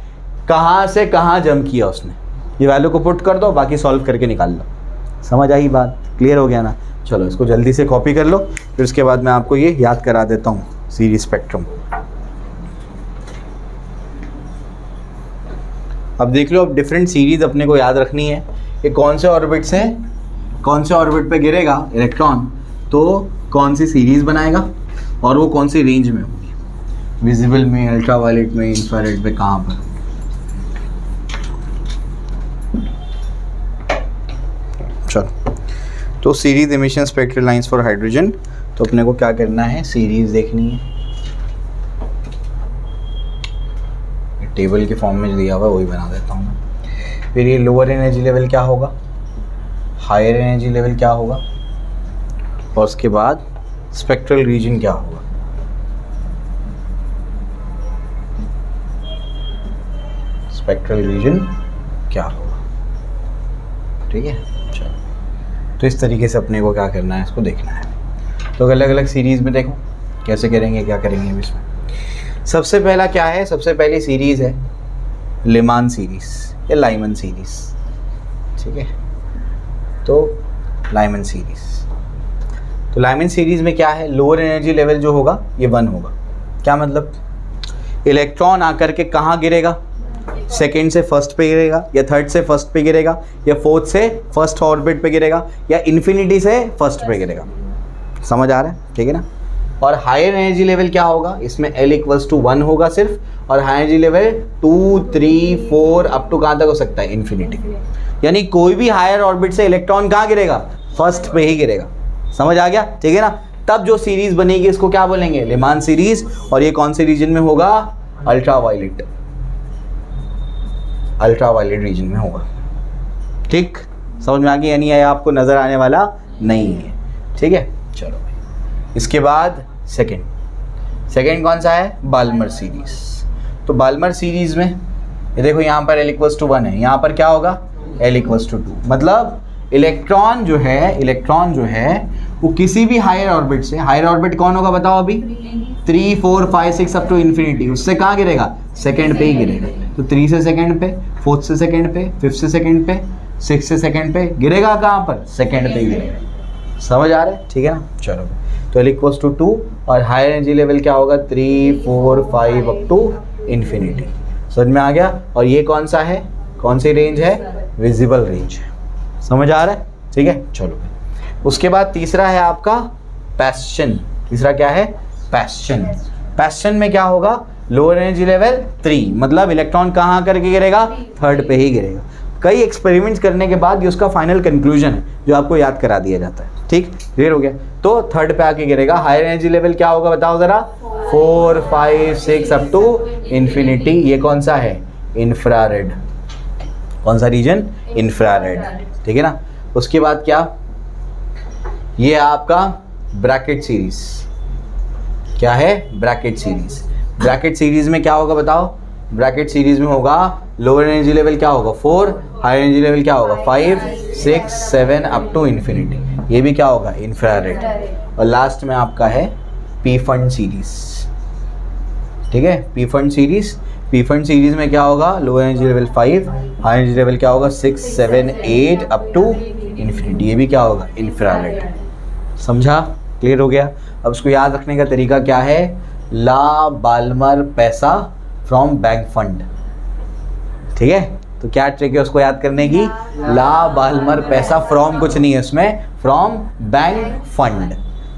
कहाँ से कहाँ जंप किया उसने, ये वैल्यू को पुट कर दो, बाकी सॉल्व करके निकाल लो। समझ आई बात? क्लियर हो गया ना? चलो, इसको जल्दी से कॉपी कर लो, फिर उसके बाद मैं आपको ये याद करा देता हूँ, सीरीज स्पेक्ट्रम। अब देख लो, अब डिफरेंट सीरीज अपने को याद रखनी है कि कौन से ऑर्बिट से कौन से ऑर्बिट पे गिरेगा इलेक्ट्रॉन, तो कौन सी सीरीज बनाएगा और वो कौन सी रेंज में होगी, विजिबल में, अल्ट्रावायलेट में, इंफ्रारेड में, कहाँ पर। चलो, तो series emission spectral lines for hydrogen, तो अपने को क्या करना है, सीरीज देखनी है। टेबल के फॉर्म में दिया हुआ वही बना देता हूँ मैं। फिर ये लोअर एनर्जी लेवल क्या होगा, हायर एनर्जी लेवल क्या होगा, और उसके बाद स्पेक्ट्रल रीजन क्या होगा। स्पेक्ट्रल रीजन क्या होगा। ठीक है? चलो, तो इस तरीके से अपने को क्या करना है, इसको देखना है। तो अलग अलग सीरीज़ में देखो कैसे करेंगे, क्या करेंगे अब इसमें। सबसे पहला क्या है, सबसे पहली सीरीज़ है लेमान सीरीज़ या लाइमन सीरीज़। ठीक है? तो लाइमन सीरीज़, तो लाइमन सीरीज़ में क्या है, लोअर एनर्जी लेवल जो होगा ये 1 होगा। क्या मतलब, इलेक्ट्रॉन आकर के कहाँ गिरेगा, सेकेंड से फर्स्ट पे गिरेगा, या थर्ड से फर्स्ट पे गिरेगा, या फोर्थ से फर्स्ट ऑर्बिट पे गिरेगा, या इन्फिनिटी से फर्स्ट पे गिरेगा। समझ आ रहा है? ठीक है ना? और हायर एनर्जी लेवल क्या होगा, इसमें L = 1 होगा सिर्फ, और higher energy level 2, 3, 4 up to कहाँ तक हो सकता है, इन्फिनिटी। यानी कोई भी हायर ऑर्बिट से इलेक्ट्रॉन कहाँ गिरेगा, फर्स्ट पे ही गिरेगा। समझ आ गया? ठीक है ना? तब जो सीरीज बनेगी इसको क्या बोलेंगे, लेमान सीरीज। और ये कौन से रीजन में होगा, अल्ट्रावायलेट रीजन में होगा। ठीक, समझ में आ गया? यानी ये आपको नज़र आने वाला नहीं है। ठीक है, चलो भाई। इसके बाद सेकंड कौन सा है? Balmer series. तो बाल्मर सीरीज में ये देखो, यहाँ पर L = 1 है, यहाँ पर क्या होगा? L = 2। मतलब इलेक्ट्रॉन जो है वो किसी भी हायर ऑर्बिट से, हायर ऑर्बिट कौन होगा बताओ अभी? 3, 4, 5, 6 अप टू इन्फिनिटी, उससे कहाँ गिरेगा? सेकंड पे ही गिरेगा। तो 3 से सेकंड पे, 4 से सेकंड पे, 5 से सेकंड पे, 6 से सेकंड पे गिरेगा। कहाँ पर? सेकंड पे गिरेगा। समझ आ रहा है? ठीक है ना? चलो, तो L = 2 और हायर एनर्जी लेवल क्या होगा? 3, 4, 5 अप टू इन्फिनिटी। समझ में आ गया? और ये कौन सा है? कौन सी रेंज है? विजिबल रेंज है। समझ आ रहा है? ठीक है, चलो। उसके बाद तीसरा है आपका पैशन। तीसरा क्या है? पैशन में क्या होगा? लोअर एनर्जी लेवल 3, मतलब इलेक्ट्रॉन कहाँ करके गिरेगा? थर्ड पे ही गिरेगा। कई एक्सपेरिमेंट्स करने के बाद ये उसका फाइनल कंक्लूजन है जो आपको याद करा दिया जाता है। ठीक, क्लियर हो गया? तो थर्ड पे आके गिरेगा। हायर एनर्जी लेवल क्या होगा बताओ ज़रा? 4, 5, 6 अप टू इन्फिनिटी। ये कौन सा है? इंफ्रारेड। कौन सा रीजन? इंफ्रारेड। ठीक है ना? उसके बाद क्या? ये आपका ब्रैकेट सीरीज। क्या है? Brackett series. ब्रैकेट सीरीज में क्या होगा बताओ? ब्रैकेट सीरीज में होगा लोअर एनर्जी लेवल क्या होगा? 4, हायर एनर्जी लेवल क्या होगा? 5, 6, 7 अप टू इन्फिनिटी। ये भी क्या होगा? इंफ्रारेड। और लास्ट में आपका है पी फंड सीरीज। ठीक है, पी फंड सीरीज में क्या होगा? Lower energy level 5, higher energy level क्या होगा? 6, 7, 8 अप टू इन्फिनिटी। ये भी क्या होगा? इंफ्रारेड। समझा? क्लियर हो गया? अब उसको याद रखने का तरीका क्या है? ला बाल्मर पैसा फ्रॉम बैंक फंड। ठीक है, तो क्या ट्रिक है उसको याद करने की? ला बाल्मर पैसा फ्रॉम कुछ नहीं है उसमें, फ्रॉम बैंक फंड।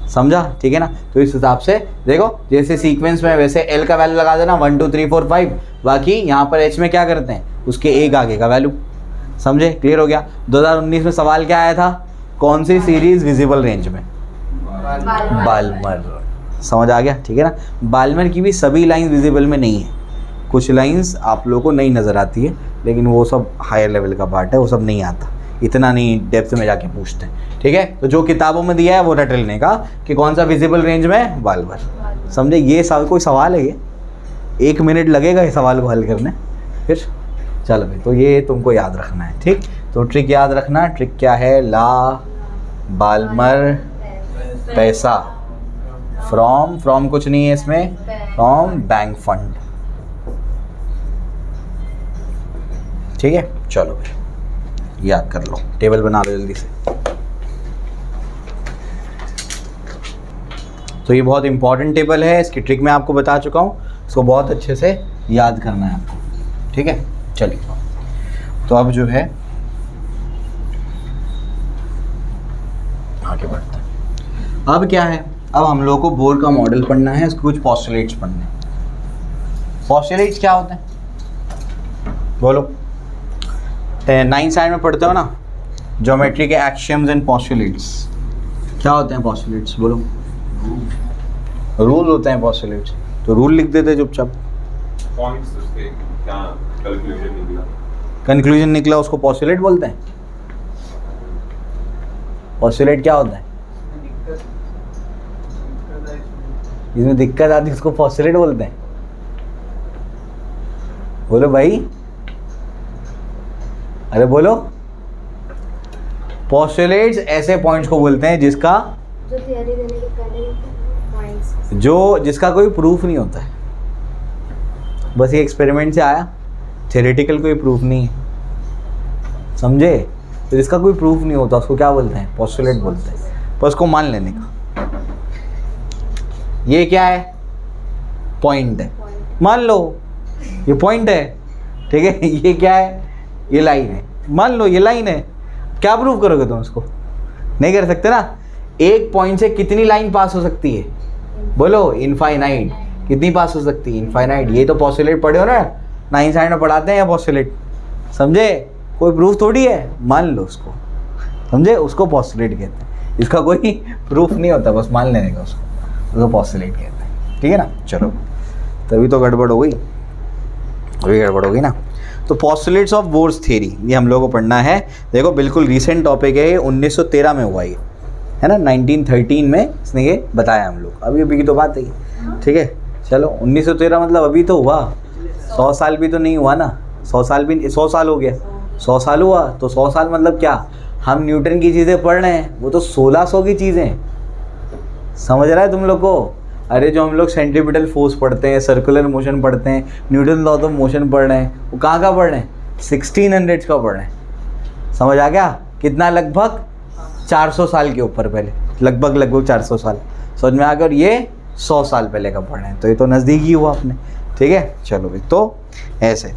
समझा? ठीक है ना? तो इस हिसाब से देखो, जैसे सीक्वेंस में वैसे एल का वैल्यू लगा देना 1, 2, 3, 4, 5। बाकी यहाँ पर एच में क्या करते हैं? उसके एक आगे का वैल्यू। समझे? क्लियर हो गया? 2019 में सवाल क्या आया था? कौन सी सीरीज विजिबल रेंज में? बाल्मर। समझ आ गया? ठीक है ना? बाल्मर की भी सभी लाइंस विजिबल में नहीं है। कुछ लाइंस आप लोगों को नहीं नज़र आती है, लेकिन वो सब हायर लेवल का पार्ट है, वो सब नहीं आता, इतना नहीं डेप्थ में जाके पूछते हैं। ठीक है, तो जो किताबों में दिया है वो रट लेने का कि कौन सा विजिबल रेंज में? बाल्मर। समझे? ये कोई सवाल है? ये 1 मिनट लगेगा ये सवाल को हल करने। फिर चलो भाई, तो ये तुमको याद रखना है। ठीक, तो ट्रिक याद रखना। ट्रिक क्या है? ला बाल्मर पैसा फ्रॉम कुछ नहीं है इसमें, फ्रॉम बैंक फंड। ठीक है, चलो भाई याद कर लो, टेबल बना लो जल्दी से। तो ये बहुत इंपॉर्टेंट टेबल है, इसकी ट्रिक मैं आपको बता चुका हूँ, इसको बहुत अच्छे से याद करना है आपको। ठीक है, चलिए तो अब जो है आगे बढ़ते हैं। अब क्या है? अब हम लोगों को बोर का मॉडल पढ़ना है, इसके कुछ पोस्टुलेट्स पढ़ने हैं। पोस्टुलेट्स क्या होते हैं? बोलो। 9th स्टैंडर्ड में पढ़ते हो ना, ज्योमेट्री के एक्सियम्स एंड पोस्टुलेट्स। क्या होते हैं पोस्टुलेट्स? बोलो। रूल होते हैं पोस्टुलेट्स। तो रूल लिख देते चुपचाप। पॉइंट्स उसके क्या कंक्लूजन निकला उसको पोस्टुलेट बोलते हैं। पोस्टुलेट क्या होता है? जिसमें दिक्कत आती है उसको पोस्टुलेट बोलते हैं। बोलो भाई, अरे बोलो। पोस्टुलेट्स ऐसे पॉइंट्स को बोलते हैं जिसका जो थियरी देने के पहले पॉइंट्स, जिसका कोई प्रूफ नहीं होता है, बस ये एक्सपेरिमेंट से आया, थ्योरेटिकल कोई प्रूफ नहीं है। समझे? तो जिसका कोई प्रूफ नहीं होता उसको क्या बोलते हैं? पोस्टुलेट बोलते हैं। पर उसको मान लेने का। ये क्या है? पॉइंट है, मान लो ये पॉइंट है। ठीक है, ये क्या है? ये लाइन है, मान लो ये लाइन है। क्या प्रूव करोगे तुम उसको? नहीं कर सकते ना। एक पॉइंट से कितनी लाइन पास हो सकती है? बोलो। इनफाइनाइट। कितनी पास हो सकती है? इनफाइनाइट। ये तो पोस्टुलेट पढ़े हो ना, 9th स्टैंडर्ड में पढ़ाते हैं या पोस्टुलेट। समझे? कोई प्रूफ थोड़ी है, मान लो उसको। समझे? उसको पोस्टुलेट कहते हैं। इसका कोई प्रूफ नहीं होता, बस मान लेने का उसको पोस्टुलेट कहते हैं। ठीक है ना? चलो, तभी तो गड़बड़ हो गई, अभी गड़बड़ होगी ना। तो पॉस्टुलेट्स ऑफ बोर्स थ्योरी ये हम लोगों को पढ़ना है। देखो बिल्कुल रीसेंट टॉपिक है, 1913 में हुआ ये, है ना, 1913 में इसने ये बताया हम लोग, अभी अभी की तो बात है, ठीक है। चलो 1913 मतलब अभी तो हुआ, 100 साल भी तो नहीं हुआ ना, 100 साल भी, 100 साल हो गया, 100 साल हुआ तो 100 साल मतलब क्या, हम न्यूटन की चीज़ें पढ़ रहे हैं, वो तो 1600 की चीज़ें, समझ रहा है तुम लोग को। अरे जो हम लोग सेंट्रीपिटल फोर्स पढ़ते हैं, सर्कुलर मोशन पढ़ते हैं, न्यूटन लॉ ऑफ मोशन पढ़ रहे हैं, वो कहाँ का पढ़ रहे हैं, 1600 का पढ़ रहे हैं, समझ आ गया। कितना, लगभग 400 साल के ऊपर पहले, लगभग 400 साल, समझ में आ गया। और ये 100 साल पहले का पढ़ रहे हैं, तो ये तो नज़दीक ही हुआ अपने, ठीक है। चलो भाई, तो ऐसे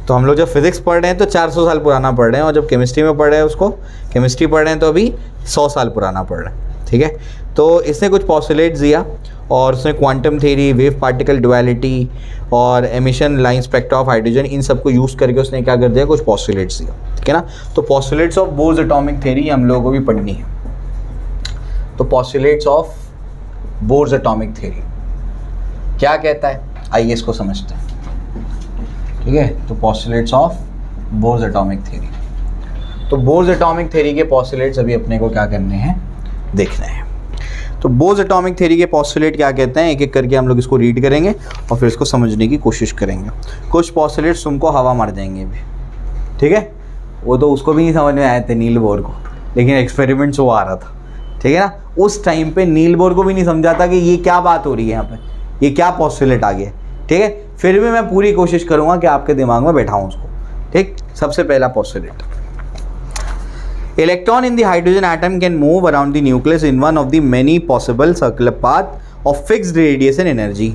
तो हम लोग जब फिजिक्स पढ़ रहे हैं तो 400 साल पुराना पढ़ रहे हैं, और जब केमिस्ट्री में पढ़ रहे हैं उसको, केमिस्ट्री पढ़ रहे हैं तो अभी 100 साल पुराना पढ़ रहे हैं, ठीक है। तो इसने कुछ पॉस्टुलेट्स दिया, और उसने quantum theory, wave particle duality और emission line spectra of hydrogen, इन सबको यूज़ करके उसने क्या कर दिया, कुछ पॉस्टुलेट्स दिया, ठीक है ना। तो postulates of Bohr's atomic theory हम लोगों को भी पढ़नी है। तो postulates of Bohr's atomic theory क्या कहता है, आइए इसको समझते हैं, ठीक है। तो postulates of Bohr's atomic theory, तो बोर्स एटॉमिक थ्योरी के पॉस्टुलेट्स अभी अपने को क्या करने हैं, देखने हैं। तो बोर्स एटॉमिक थ्योरी के पॉस्टुलेट क्या कहते हैं, एक एक करके हम लोग इसको रीड करेंगे और फिर इसको समझने की कोशिश करेंगे। कुछ पॉस्टुलेट्स तुमको हवा मार देंगे अभी, ठीक है, वो तो उसको भी नहीं समझ में आए थे नील बोर को, लेकिन एक्सपेरिमेंट्स वो आ रहा था, ठीक है ना। उस टाइम पे नील बोर को भी नहीं समझा था कि ये क्या बात हो रही है यहाँ पे, ये क्या पॉस्टुलेट आ गया, ठीक है। फिर भी मैं पूरी कोशिश करूँगा कि आपके दिमाग में बैठाऊँ उसको, ठीक। सबसे पहला postulate, electron in the hydrogen atom can move around the nucleus in one of the many possible circular paths of fixed radius and energy.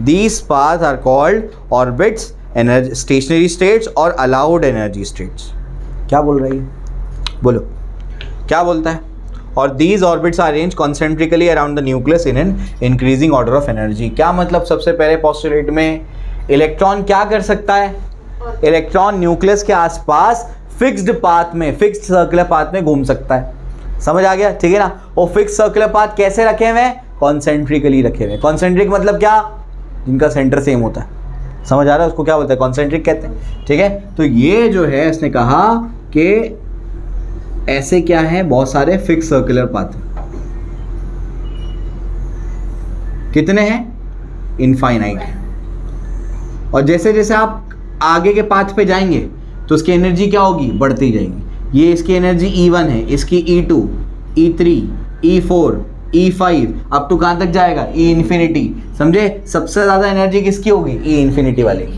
These paths are called orbits, energy, stationary states और allowed energy states. क्या बोल रही है, बोलो क्या बोलता है। और these orbits are arranged concentrically around the nucleus in an increasing order of energy. क्या मतलब, सबसे पहले postulate में इलेक्ट्रॉन क्या कर सकता है, इलेक्ट्रॉन न्यूक्लियस के आसपास फिक्स्ड पाथ में, फिक्स्ड सर्कुलर पाथ में घूम सकता है, समझ आ गया, ठीक है ना। वो फिक्स्ड सर्कुलर पाथ कैसे रखे हुए हैं, कॉन्सेंट्रिकली रखे हुए हैं। कॉन्सेंट्रिक मतलब क्या, जिनका सेंटर सेम होता है, समझ आ रहा है, उसको क्या बोलते हैं, कॉन्सेंट्रिक कहते हैं, ठीक है। तो ये जो है इसने कहा कि ऐसे क्या है, बहुत सारे फिक्स सर्कुलर पाथ, कितने हैं, इनफाइनाइट। और जैसे जैसे आप आगे के पाथ पे जाएंगे तो उसकी एनर्जी क्या होगी, बढ़ती जाएगी। ये इसकी एनर्जी E1 है, इसकी E2, E3, E4, E5 up to कहाँ तक जाएगा, E इन्फिनिटी, समझे। सबसे ज़्यादा एनर्जी किसकी होगी, E इन्फिनिटी वाले।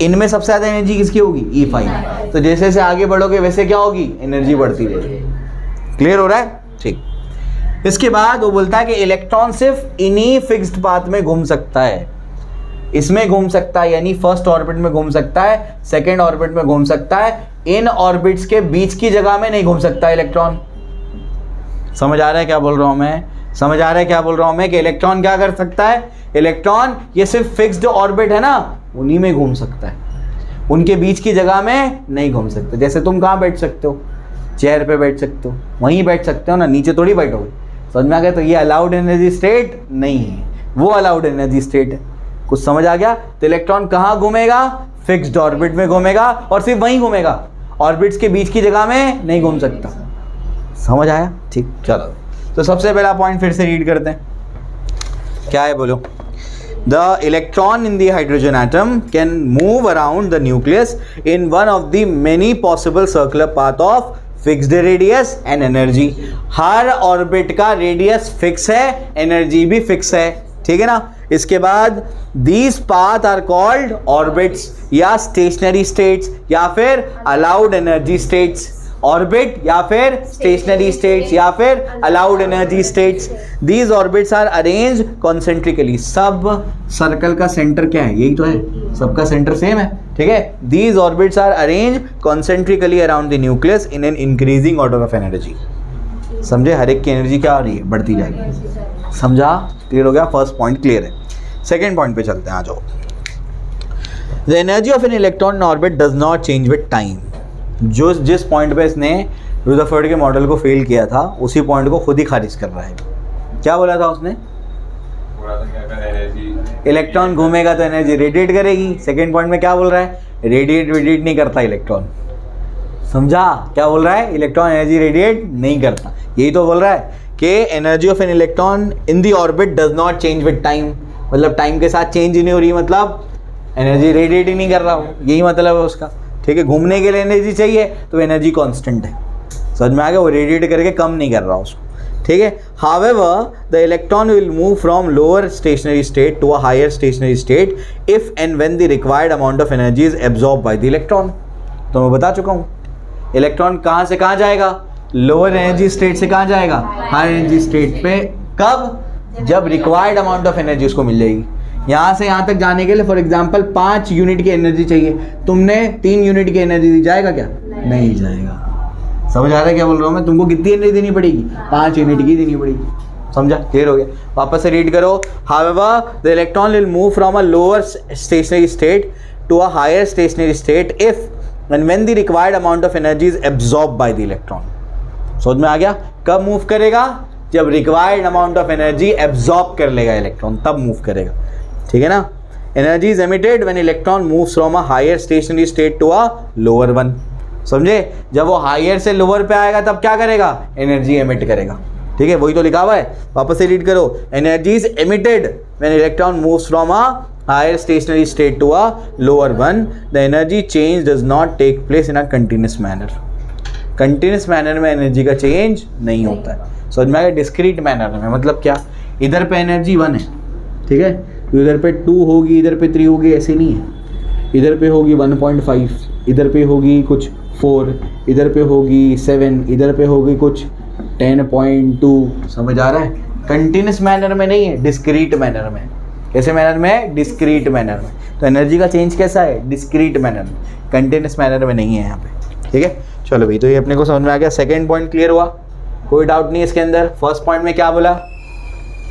इनमें सबसे ज़्यादा एनर्जी किसकी होगी, E5। तो जैसे जैसे आगे बढ़ोगे वैसे क्या होगी, एनर्जी बढ़ती जाएगी। क्लियर हो रहा है, ठीक। इसके बाद वो बोलता है कि इलेक्ट्रॉन सिर्फ इन्हीं फिक्स्ड पाथ में घूम सकता है, इसमें घूम सकता है, यानी फर्स्ट ऑर्बिट में घूम सकता है, सेकेंड ऑर्बिट में घूम सकता है, इन ऑर्बिट्स के बीच की जगह में नहीं घूम सकता इलेक्ट्रॉन। समझ आ रहा है क्या बोल रहा हूं मैं, समझ आ रहा है क्या बोल रहा हूं मैं, कि इलेक्ट्रॉन क्या कर सकता है, इलेक्ट्रॉन ये सिर्फ फिक्स्ड ऑर्बिट है ना, उन्हीं में घूम सकता है, उनके बीच की जगह में नहीं घूम सकता। जैसे तुम कहाँ बैठ सकते हो, चेयर पे बैठ सकते हो, वहीं बैठ सकते हो ना, नीचे थोड़ी बैठोगे, समझ में आ गया। तो ये अलाउड एनर्जी स्टेट नहीं है, वो अलाउड एनर्जी स्टेट है, कुछ समझ आ गया। तो इलेक्ट्रॉन कहाँ घूमेगा, फिक्स्ड ऑर्बिट में घूमेगा, और सिर्फ वहीं घूमेगा, ऑर्बिट्स के बीच की जगह में नहीं घूम सकता, समझ आया, ठीक। चलो तो सबसे पहला पॉइंट फिर से रीड करते हैं, क्या है बोलो। The electron in the hydrogen atom can move around the nucleus in one of the many possible circular path of fixed radius and energy. हर ऑर्बिट का रेडियस फिक्स है, एनर्जी भी फिक्स है, ठीक है ना। इसके बाद these path are called orbits या स्टेशनरी स्टेट्स या फिर अलाउड एनर्जी स्टेट्स। ऑर्बिट या फिर स्टेशनरी स्टेट्स या फिर allowed energy states. These orbits are arrange concentrically. सब सर्कल का सेंटर क्या है, यही तो है, सबका सेंटर सेम है, ठीक है। These orbits are arrange concentrically around the nucleus in an increasing order of energy. समझे, हर एक की एनर्जी क्या हो रही है, बढ़ती जाएगी, समझा, क्लियर हो गया। फर्स्ट पॉइंट क्लियर है। सेकेंड पॉइंट पे चलते हैं, आ जाओ। The energy of an electron in orbit does not change with time. जो जिस पॉइंट पे इसने रुदरफोर्ड के मॉडल को फेल किया था, उसी पॉइंट को खुद ही खारिज कर रहा है। क्या बोला था उसने, इलेक्ट्रॉन घूमेगा तो एनर्जी रेडिएट करेगी। सेकेंड पॉइंट में क्या बोल रहा है, रेडिएट नहीं करता इलेक्ट्रॉन। समझा क्या बोल रहा है? इलेक्ट्रॉन एनर्जी रेडिएट नहीं करता, यही तो बोल रहा है कि energy of an electron in the orbit does not change with time, मतलब टाइम के साथ चेंज ही नहीं हो रही, मतलब एनर्जी रेडिएट ही नहीं कर रहा हो, यही मतलब है उसका। ठीक है, घूमने के लिए एनर्जी चाहिए तो एनर्जी कांस्टेंट है, समझ में आ गया? वो रेडिएट करके कम नहीं कर रहा उसको। ठीक है, however the electron will move from lower stationary state to a higher stationary state if and when the required amount of energy is absorb by the electron. तो मैं बता चुका हूँ, इलेक्ट्रॉन कहाँ से कहाँ जाएगा? लोअर एनर्जी स्टेट से कहाँ जाएगा? हायर एनर्जी स्टेट पे। कब? जब रिक्वायर्ड अमाउंट ऑफ एनर्जी उसको मिल जाएगी। यहाँ से यहाँ तक जाने के लिए फॉर एग्जांपल 5 यूनिट की एनर्जी चाहिए, तुमने 3 यूनिट की एनर्जी दी, जाएगा क्या? नहीं जाएगा। समझ आ रहा है क्या बोल रहा हूँ मैं? तुमको कितनी एनर्जी देनी पड़ेगी? 5 यूनिट की देनी पड़ेगी। समझा? क्लियर हो गया? वापस से रीड करो। However the electron will move from a lower stationary state to a higher stationary state if and when the required amount of energy is absorb by the electron. समझ में आ गया? कब मूव करेगा? जब required amount of energy absorb कर लेगा इलेक्ट्रॉन, तब मूव करेगा। ठीक है ना? Energy is emitted when electron moves from a higher stationary state to a lower one. समझे? जब वो हायर से लोअर पे आएगा तब क्या करेगा? एनर्जी एमिट करेगा। ठीक है, वही तो लिखा हुआ है, वापस से रीड करो। Energy is emitted when electron moves from a higher stationary state to a lower one. The energy change does not take place in a continuous manner. Continuous manner में एनर्जी का चेंज नहीं होता है। समझ में आ गया? डिस्क्रीट मैनर में मतलब क्या? इधर पे एनर्जी 1 है, ठीक है, तो इधर पे 2 होगी, इधर पे 3 होगी, ऐसे नहीं है। इधर पे होगी 1.5, इधर पे होगी कुछ 4, इधर पे होगी 7, इधर पे होगी कुछ 10.2। समझ आ रहा है? कंटिन्यूस मैनर में नहीं है, डिस्क्रीट मैनर में। कैसे मैनर में? डिस्क्रीट मैनर में। तो एनर्जी का चेंज कैसा है? डिस्क्रीट मैनर में, कंटिन्यूस मैनर में नहीं है यहाँ पे। ठीक है, चलो भाई, तो ये अपने को समझ में आ गया। सेकेंड पॉइंट क्लियर हुआ, कोई डाउट नहीं इसके अंदर। फर्स्ट पॉइंट में क्या बोला?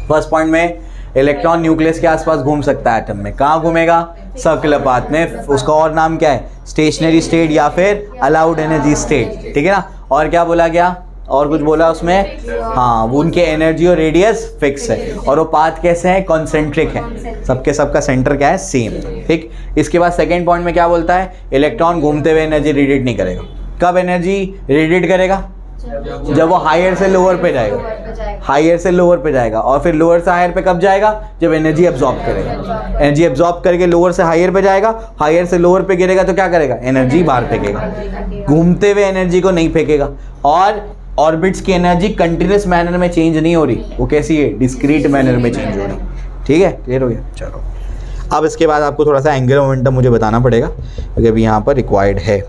फर्स्ट पॉइंट में इलेक्ट्रॉन न्यूक्लियस के आसपास घूम सकता है एटम में। कहाँ घूमेगा? सर्कुलर पाथ में। उसका और नाम क्या है? स्टेशनरी स्टेट या फिर अलाउड एनर्जी स्टेट। ठीक है ना? और क्या बोला गया? और कुछ बोला उसमें? हाँ, वो उनके एनर्जी और रेडियस फिक्स है, और वो पाथ कैसे हैं? कॉन्सेंट्रिक है, सबके सबका सेंटर क्या है? सेम। ठीक, इसके बाद सेकेंड पॉइंट में क्या बोलता है? इलेक्ट्रॉन घूमते हुए एनर्जी रेडिएट नहीं करेगा। कब एनर्जी रेडिएट करेगा? जब वो हायर से लोअर पे जाएगा, हायर से लोअर पे जाएगा, और फिर लोअर से हायर पे कब जाएगा? जब एनर्जी एब्जॉर्ब करेगा। एनर्जी एब्जॉर्ब करके लोअर से हायर पे जाएगा, हायर से लोअर पे गिरेगा तो क्या करेगा? एनर्जी बाहर फेंकेगा, घूमते हुए एनर्जी को नहीं फेंकेगा। और ऑर्बिट्स की एनर्जी कंटिन्यूस मैनर में चेंज नहीं हो रही, वो कैसी है? डिस्क्रीट मैनर में चेंज हो रही। ठीक है, क्लियर हो गया? चलो, अब इसके बाद आपको थोड़ा सा एंगुलर मोमेंटम मुझे बताना पड़ेगा, क्योंकि अभी यहाँ पर रिक्वायर्ड है।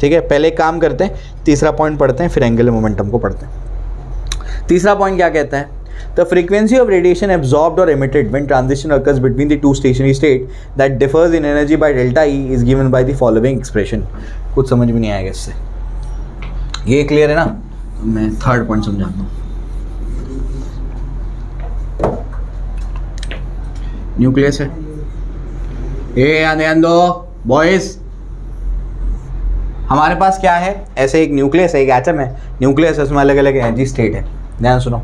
ठीक है, पहले एक काम करते हैं, तीसरा पॉइंट पढ़ते हैं, फिर एंगुलर मोमेंटम को पढ़ते हैं। तीसरा पॉइंट क्या कहता है? The frequency of radiation absorbed or emitted when transition occurs between the two stationary state that differs in energy by delta E is given by the following expression। कुछ समझ में नहीं आएगा इससे, ये क्लियर है ना? मैं थर्ड पॉइंट समझाता हूँ। न्यूक्लियस है, ये ध्यान दो बॉयज, हमारे पास क्या है? ऐसे एक न्यूक्लियस है, एक एटम है, न्यूक्लियस है, उसमें अलग अलग एनर्जी स्टेट है। ध्यान सुनो,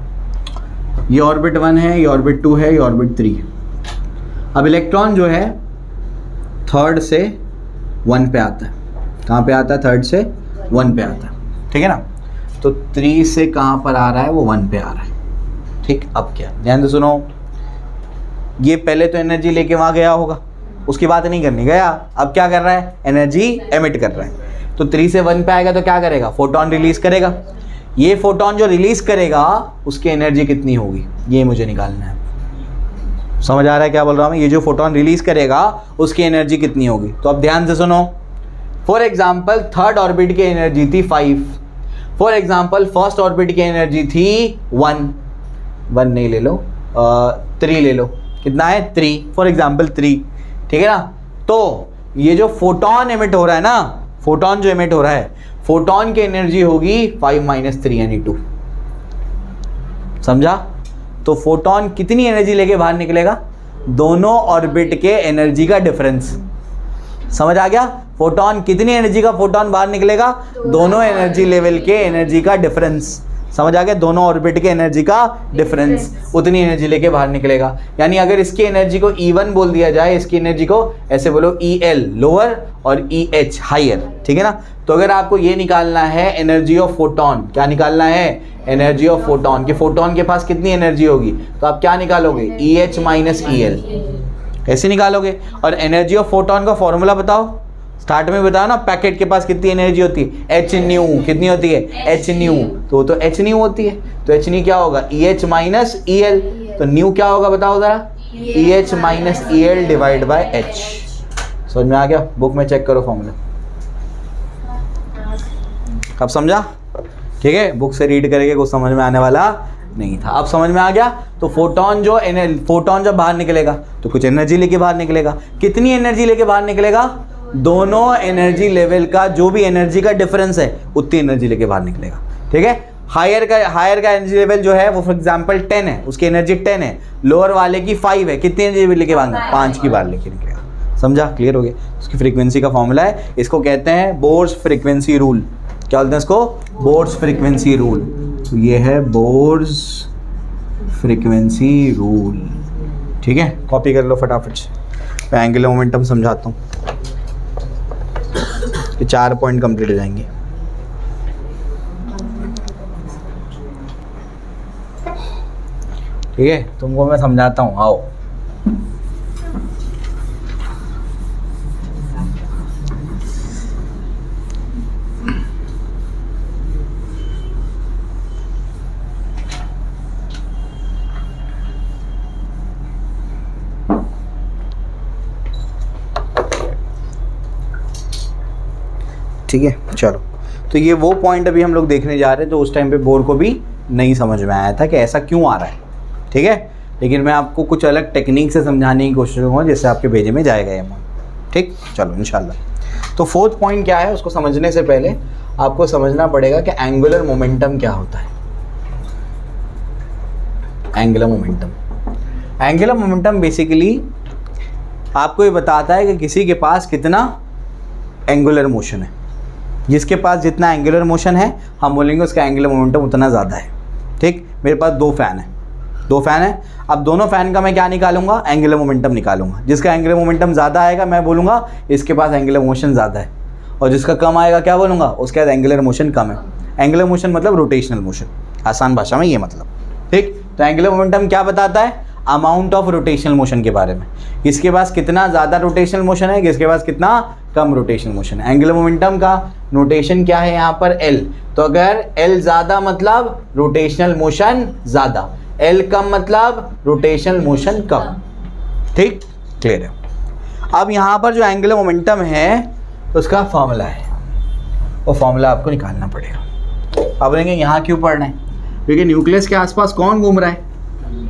ये ऑर्बिट 1 है, ये ऑर्बिट 2 है, ये ऑर्बिट 3 है। अब इलेक्ट्रॉन जो है 3rd से 1 पे आता है। कहाँ पे आता है? 3rd से 1 पे आता है। ठीक है ना? तो 3 से कहाँ पर आ रहा है? वो 1 पे आ रहा है। ठीक, अब क्या? ध्यान से सुनो, ये पहले तो एनर्जी लेके वहाँ गया होगा, उसकी बात नहीं करनी, गया। अब क्या कर रहा है? एनर्जी एमिट कर रहा है। तो 3 से 1 पे आएगा तो क्या करेगा? फोटोन रिलीज करेगा। ये फोटोन जो रिलीज करेगा उसकी एनर्जी कितनी होगी, ये मुझे निकालना है। समझ आ रहा है क्या बोल रहा हूँ मैं? ये जो फोटोन रिलीज करेगा उसकी एनर्जी कितनी होगी? तो अब ध्यान से सुनो, फॉर एग्जाम्पल 3rd ऑर्बिट की एनर्जी थी 5, फॉर एग्जाम्पल 1st ऑर्बिट की एनर्जी थी 1 नहीं ले लो, 3 ले लो। कितना है? 3, फॉर एग्जाम्पल 3। ठीक है ना? तो ये जो फोटोन एमिट हो रहा है ना, फोटोन जो एमिट हो रहा है, फोटोन की एनर्जी होगी 5 - 3 यानी 2। समझा? तो फोटोन कितनी एनर्जी लेके बाहर निकलेगा? दोनों ऑर्बिट के एनर्जी का डिफरेंस। समझ आ गया? फोटोन कितनी एनर्जी का फोटोन बाहर निकलेगा? दोनों एनर्जी लेवल के एनर्जी का डिफरेंस। समझ आ गया, दोनों ऑर्बिट के एनर्जी का डिफरेंस, उतनी एनर्जी लेके बाहर निकलेगा। यानी अगर इसकी एनर्जी को E1 बोल दिया जाए, इसकी एनर्जी को ऐसे बोलो EL लोअर और EH हायर, ठीक है ना। तो अगर आपको ये निकालना है एनर्जी ऑफ फोटोन, क्या निकालना है, एनर्जी ऑफ फोटोन, कि फोटोन के पास कितनी एनर्जी होगी, तो आप क्या निकालोगे, EH माइनस EL, ऐसे निकालोगे। और एनर्जी ऑफ फोटोन का फॉर्मूला बताओ, स्टार्ट में बताओ ना, पैकेट के पास कितनी एनर्जी होती है, एच न्यू, कितनी होती है, एच न्यू, तो वो तो एच न्यू होती है, तो एच न्यू क्या होगा, EH माइनस EL, तो न्यू क्या होगा बताओ जरा, EH minus EL divide by H। समझ में आ गया, बुक में चेक करो फॉर्मूला, अब समझा, ठीक है। बुक से रीड करेंगे कुछ समझ में आने वाला नहीं था, अब समझ में आ गया। तो फोटोन जब बाहर निकलेगा तो कुछ एनर्जी लेके बाहर निकलेगा, कितनी एनर्जी लेके बाहर निकलेगा, दोनों एनर्जी लेवल का जो भी एनर्जी का डिफरेंस है उतनी एनर्जी लेके बाहर निकलेगा, ठीक है। हायर का एनर्जी लेवल जो है वो फॉर एग्जांपल 10 है, उसकी एनर्जी 10 है, लोअर वाले की 5 है, कितनी एनर्जी लेके बाहर, 5 की बाहर लेके निकलेगा। समझा, क्लियर हो गया। उसकी फ्रीक्वेंसी का फॉर्मूला है, इसको कहते हैं बोर्स फ्रीक्वेंसी रूल। क्या बोलते हैं इसको, बोर्स फ्रीक्वेंसी रूल। तो ये है बोर्स फ्रीक्वेंसी रूल, ठीक है। कॉपी कर लो फटाफट से, मैं एंगुलर मोमेंटम समझाता हूँ, ये 4 पॉइंट कंप्लीट हो जाएंगे। ठीक है, तुमको मैं समझाता हूँ, आओ। ठीक है, चलो। तो ये वो पॉइंट अभी हम लोग देखने जा रहे हैं जो उस टाइम पे बोर को भी नहीं समझ में आया था कि ऐसा क्यों आ रहा है, ठीक है। लेकिन मैं आपको कुछ अलग टेक्निक से समझाने की कोशिश करूँगा जिससे आपके भेजे में जाएगा ये, ठीक। चलो इंशाल्लाह। तो फोर्थ पॉइंट क्या है, उसको समझने से पहले आपको समझना पड़ेगा कि एंगुलर मोमेंटम क्या होता है। एंगुलर मोमेंटम बेसिकली आपको ये बताता है कि किसी के पास कितना एंगुलर मोशन है। जिसके पास जितना एंगुलर मोशन है हम बोलेंगे उसका एंगुलर मोमेंटम उतना ज़्यादा है, ठीक। मेरे पास 2 फैन है, अब दोनों फैन का मैं क्या निकालूंगा, एंगुलर मोमेंटम निकालूंगा। जिसका एंगुलर मोमेंटम ज़्यादा आएगा मैं बोलूँगा इसके पास एंगुलर मोशन ज़्यादा है, और जिसका कम आएगा क्या बोलूँगा, उसके पास एंगुलर मोशन कम है। एंगुलर मोशन मतलब रोटेशनल मोशन, आसान भाषा में ये मतलब, ठीक। तो एंगुलर मोमेंटम क्या बताता है, अमाउंट ऑफ रोटेशनल मोशन के बारे में, किसके पास कितना ज़्यादा रोटेशनल मोशन है, किसके पास कितना कम रोटेशनल मोशन है। एंगुलर मोमेंटम का नोटेशन क्या है यहाँ पर, L। तो अगर L ज़्यादा मतलब रोटेशनल मोशन ज़्यादा, L कम मतलब रोटेशनल मोशन कम, ठीक, क्लियर है। अब यहाँ पर जो एंगुलर मोमेंटम है उसका फॉर्मूला है, वो फॉर्मूला आपको निकालना पड़ेगा। अब बोलेंगे यहाँ क्यों पढ़ना है, क्योंकि न्यूक्लियस के आसपास कौन घूम रहा है,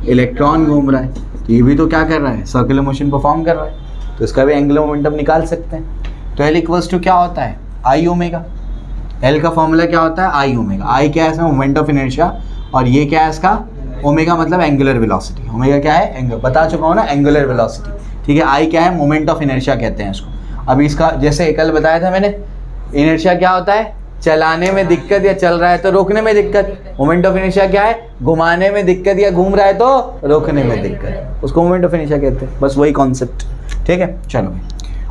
इलेक्ट्रॉन घूम रहा है, तो ये भी तो क्या कर रहा है, सर्कुलर मोशन परफॉर्म कर रहा है, तो इसका भी एंगुलर मोमेंटम निकाल सकते हैं। तो L इक्वल्स टू क्या होता है, आई ओमेगा। L का फॉर्मूला क्या होता है, आई ओमेगा। आई क्या है इसमें, मोमेंट ऑफ इनर्शिया, और ये क्या है इसका, ओमेगा मतलब एंगुलर वेलोसिटी। ओमेगा क्या है, एंगल, बता चुका हूँ ना, एंगुलर वेलोसिटी, ठीक है। आई क्या है, मोमेंट ऑफ इनर्शिया कहते हैं इसको। अभी इसका जैसे कल बताया था मैंने, इनर्शिया क्या होता है, चलाने में दिक्कत या चल रहा है तो रोकने में दिक्कत। मोमेंट ऑफ इनर्शिया क्या है, घुमाने में दिक्कत या घूम रहा है तो रोकने में दिक्कत, उसको मोमेंट ऑफ इनर्शिया कहते हैं। बस वही कॉन्सेप्ट, ठीक है। चलो,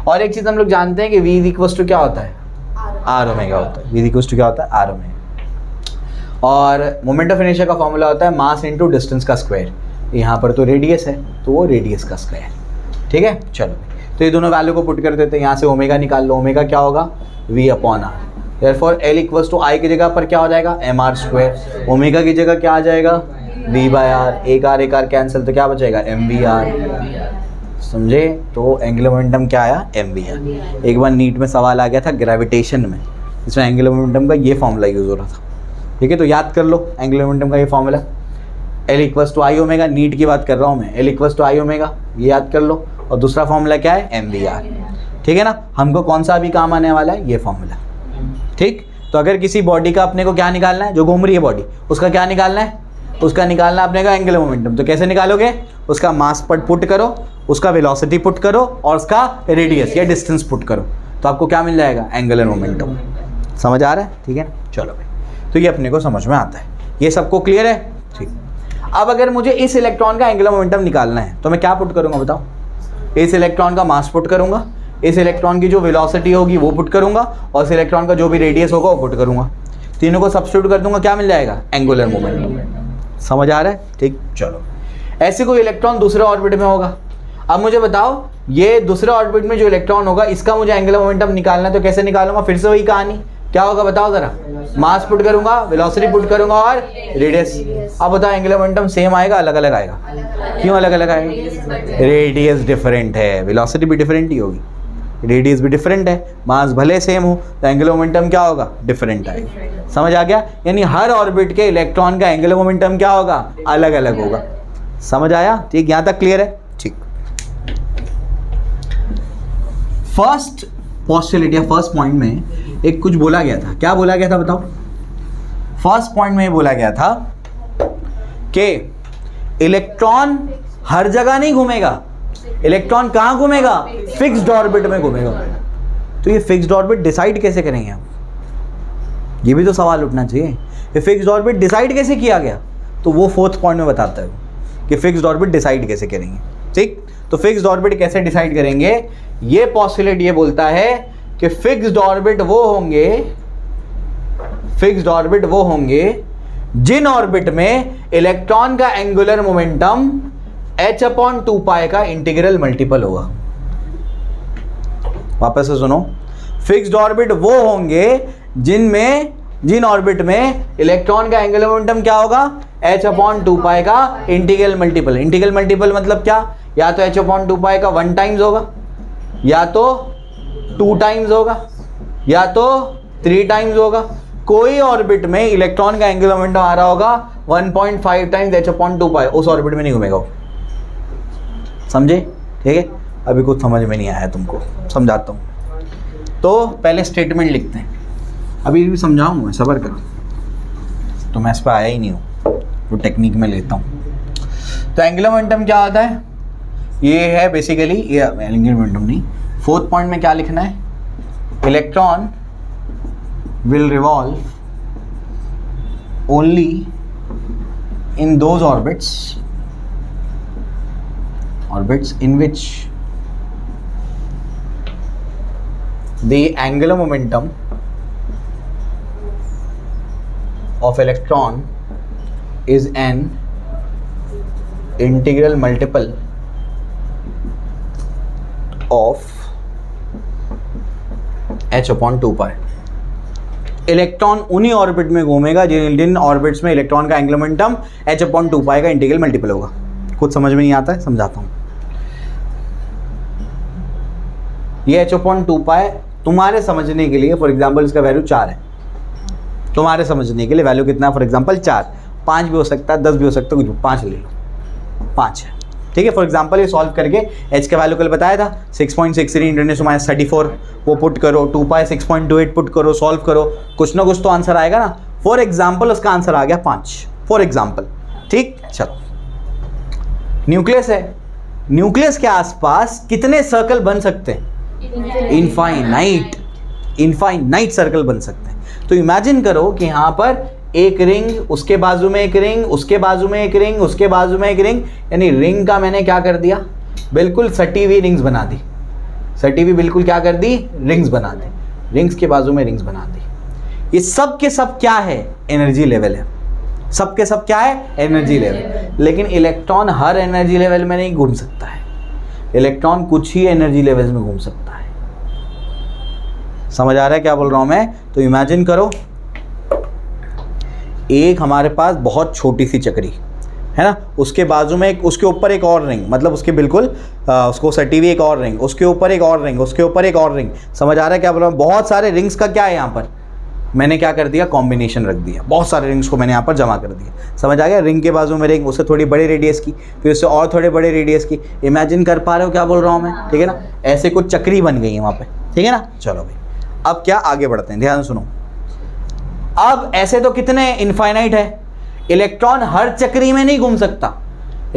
और एक चीज़ हम लोग जानते हैं कि V इक्वल्स टू क्या होता है, आर ओमेगा होता है। V इक्वल्स टू क्या होता है, आर ओमेगा। और मोमेंट ऑफ इनर्शिया का फॉर्मूला होता है मास इनटू डिस्टेंस का स्क्वायर। यहाँ पर तो रेडियस है तो वो रेडियस का स्क्वायर, ठीक है। चलो, तो ये दोनों वैल्यू को पुट कर देते हैं, यहाँ से ओमेगा निकाल लो। ओमेगा क्या होगा, V upon R. Therefore L equals to I की जगह पर क्या हो जाएगा, mr स्क्वायर। ओमेगा की जगह क्या आ जाएगा, V बाय आर। एक आर कैंसिल, तो क्या बचेगा, mvr। समझे, तो एंगुलर मोमेंटम क्या आया, mvr। एक बार नीट में सवाल आ गया था ग्रेविटेशन में, इसमें एंगुलर मोमेंटम का ये फॉर्मूला यूज हो रहा था, ठीक है। तो याद कर लो एंगुलर मोमेंटम का ये formula, L equals to I omega. NEET की बात कर रहा हूँ मैं, L equals to I omega, ये याद कर लो। और दूसरा फॉर्मूला क्या है, mvr, ठीक है ना। हमको कौन सा अभी काम आने वाला है, ये फॉर्मूला, ठीक। तो अगर किसी बॉडी का अपने को क्या निकालना है, जो घूम रही है बॉडी, उसका क्या निकालना है, उसका निकालना अपने का एंगुलर मोमेंटम। तो कैसे निकालोगे, उसका मास पुट करो, उसका वेलोसिटी पुट करो, और उसका रेडियस या डिस्टेंस पुट करो, तो आपको क्या मिल जाएगा, एंगुलर मोमेंटम। समझ आ रहा है, ठीक है ना। चलो भाई, तो ये अपने को समझ में आता है। ये सबको क्लियर है? ठीक। अब अगर मुझे इस इलेक्ट्रॉन का एंगुलर मोमेंटम निकालना है तो मैं क्या पुट करूंगा बताओ? इस इलेक्ट्रॉन का मास पुट करूंगा, इस इलेक्ट्रॉन की जो वेलोसिटी होगी वो पुट करूंगा, और इस इलेक्ट्रॉन का जो भी रेडियस होगा वो पुट करूंगा। तीनों को सब्स्टिट्यूट कर दूंगा, क्या मिल जाएगा? Angular momentum. समझ आ रहा है? ठीक, चलो। ऐसे कोई इलेक्ट्रॉन दूसरे ऑर्बिट में होगा। अब मुझे बताओ, ये दूसरे ऑर्बिट में जो इलेक्ट्रॉन होगा इसका मुझे एंगुलर मोमेंटम निकालना है, तो कैसे निकालूंगा? फिर से वही कहानी, क्या होगा बताओ जरा? मास पुट करूंगा, वेलोसिटी पुट करूंगा और रेडियस। अब बताओ एंगुलर मोमेंटम सेम आएगा अलग अलग आएगा? क्यों अलग अलग आएगा? रेडियस डिफरेंट है, वेलोसिटी भी डिफरेंट ही होगी, रेडियस भी डिफरेंट है, मास भले सेम हो तो एंगुलर मोमेंटम क्या होगा? डिफरेंट आएगा। समझ आ गया? यानी हर ऑर्बिट के इलेक्ट्रॉन का एंगुलर मोमेंटम क्या होगा? अलग अलग होगा। समझ आया? ठीक, यहां तक क्लियर है? ठीक। फर्स्ट पॉस्टुलेट या फर्स्ट पॉइंट में एक कुछ बोला गया था। क्या बोला गया था बताओ? फर्स्ट पॉइंट में बोला गया था कि इलेक्ट्रॉन हर जगह नहीं घूमेगा। इलेक्ट्रॉन कहां घूमेगा? फिक्स्ड ऑर्बिट में घूमेगा। तो ये फिक्स्ड ऑर्बिट डिसाइड कैसे करेंगे आप? ये भी तो सवाल उठना चाहिए। ये फिक्स्ड ऑर्बिट डिसाइड कैसे किया गया? तो वो फोर्थ पॉइंट में बताता है कि फिक्स्ड ऑर्बिट डिसाइड कैसे करेंगे। ठीक, तो फिक्स्ड ऑर्बिट कैसे डिसाइड करेंगे? ये पॉस्टुलेट ये बोलता है कि फिक्स्ड ऑर्बिट वो होंगे जिन ऑर्बिट में इलेक्ट्रॉन का एंगुलर मोमेंटम h/2π का इंटीग्रल मल्टीपल होगा। वापस से सुनो, फिक्स्ड ऑर्बिट वो होंगे जिन ऑर्बिट में इलेक्ट्रॉन का एंगुलर मोमेंटम क्या होगा? h/2π का इंटीग्रल मल्टीपल। इंटीग्रल मल्टीपल मतलब क्या? या तो h/2π का 1 टाइम्स होगा, या तो 2 टाइम्स होगा, या तो 3 टाइम्स होगा। कोई ऑर्बिट में इलेक्ट्रॉन का एंगुलर मोमेंटम आ रहा होगा 1.5 टाइम्स h/2π, उस ऑर्बिट में नहीं घूमेगा वो। समझे? ठीक है, अभी कुछ समझ में नहीं आया तुमको, समझाता हूँ। तो पहले स्टेटमेंट लिखते हैं, अभी भी समझाऊंगा, मैं सब्र करो। तो मैं इस पर आया ही नहीं हूँ, तो टेक्निक में लेता हूँ। तो एंगुलर मोमेंटम क्या होता है? ये है बेसिकली, ये एंगुलर मोमेंटम नहीं। फोर्थ पॉइंट में क्या लिखना है? Electron will revolve only in those orbits in which the angular momentum of electron is an integral multiple of h/2π। Electron उन्हीं ऑर्बिट में घूमेगा जिन ऑर्बिट्स में इलेक्ट्रॉन का एंगुलर मोमेंटम h/2π का इंटीग्रल मल्टीपल होगा। कुछ समझ में नहीं आता है, समझाता हूं। ये h/2π तुम्हारे समझने के लिए, फॉर एग्जांपल इसका वैल्यू 4 है। तुम्हारे समझने के लिए वैल्यू कितना है? फॉर एग्जांपल 4, 5 भी हो सकता है, 10 भी हो सकता है, कुछ 5 ले लो, 5 है। ठीक है, फॉर एग्जांपल ये सॉल्व करके h का वैल्यू कल बताया था 6.63 × 10⁻34, वो पुट करो, 2π 6.28 पुट करो, सॉल्व करो, कुछ ना कुछ तो आंसर आएगा ना। फॉर एग्जाम्पल उसका आंसर आ गया 5, फॉर एग्जाम्पल। ठीक, चलो। न्यूक्लियस है, न्यूक्लियस के आसपास कितने सर्कल बन सकते हैं? इनफाइनाइट सर्कल बन सकते हैं। तो इमेजिन करो कि यहाँ पर एक रिंग, उसके बाजू में एक रिंग, उसके बाजू में एक रिंग, उसके बाजू में एक रिंग, यानी रिंग का मैंने क्या कर दिया? बिल्कुल सटी हुई रिंग्स बना दी। सटी हुई बिल्कुल क्या कर दी? रिंग्स बना दी। रिंग्स के बाजू में रिंग्स बना दी। ये सब के सब क्या है? एनर्जी लेवल है। सब के सब क्या है? Energy level. लेकिन इलेक्ट्रॉन हर एनर्जी लेवल में नहीं घूम सकता है। इलेक्ट्रॉन कुछ ही एनर्जी लेवल्स में घूम सकता है। समझ आ रहा है क्या बोल रहा हूं मैं? तो इमेजिन करो, एक हमारे पास बहुत छोटी सी चक्री है ना, उसके बाजू में एक, उसके ऊपर एक और रिंग, मतलब उसके बिल्कुल उसको सटी हुई एक और रिंग, उसके ऊपर एक और रिंग, उसके ऊपर एक और रिंग। समझ आ रहा है क्या बोल रहा हूं? बहुत सारे रिंग्स का क्या है यहाँ पर? मैंने क्या कर दिया? कॉम्बिनेशन रख दिया। बहुत सारे रिंग्स को मैंने यहाँ पर जमा कर दिया। समझ आ गया? रिंग के बाजू में रिंग, उससे थोड़ी बड़े रेडियस की, फिर उससे और थोड़े बड़े रेडियस की। इमेजिन कर पा रहे हो क्या बोल रहा हूँ मैं? ठीक है ना? ऐसे कुछ चक्री बन गई है वहाँ पे। ठीक है ना? चलो भाई, अब क्या आगे बढ़ते हैं, ध्यान सुनो। अब ऐसे तो कितने इनफाइनाइट है, इलेक्ट्रॉन हर चक्री में नहीं घूम सकता।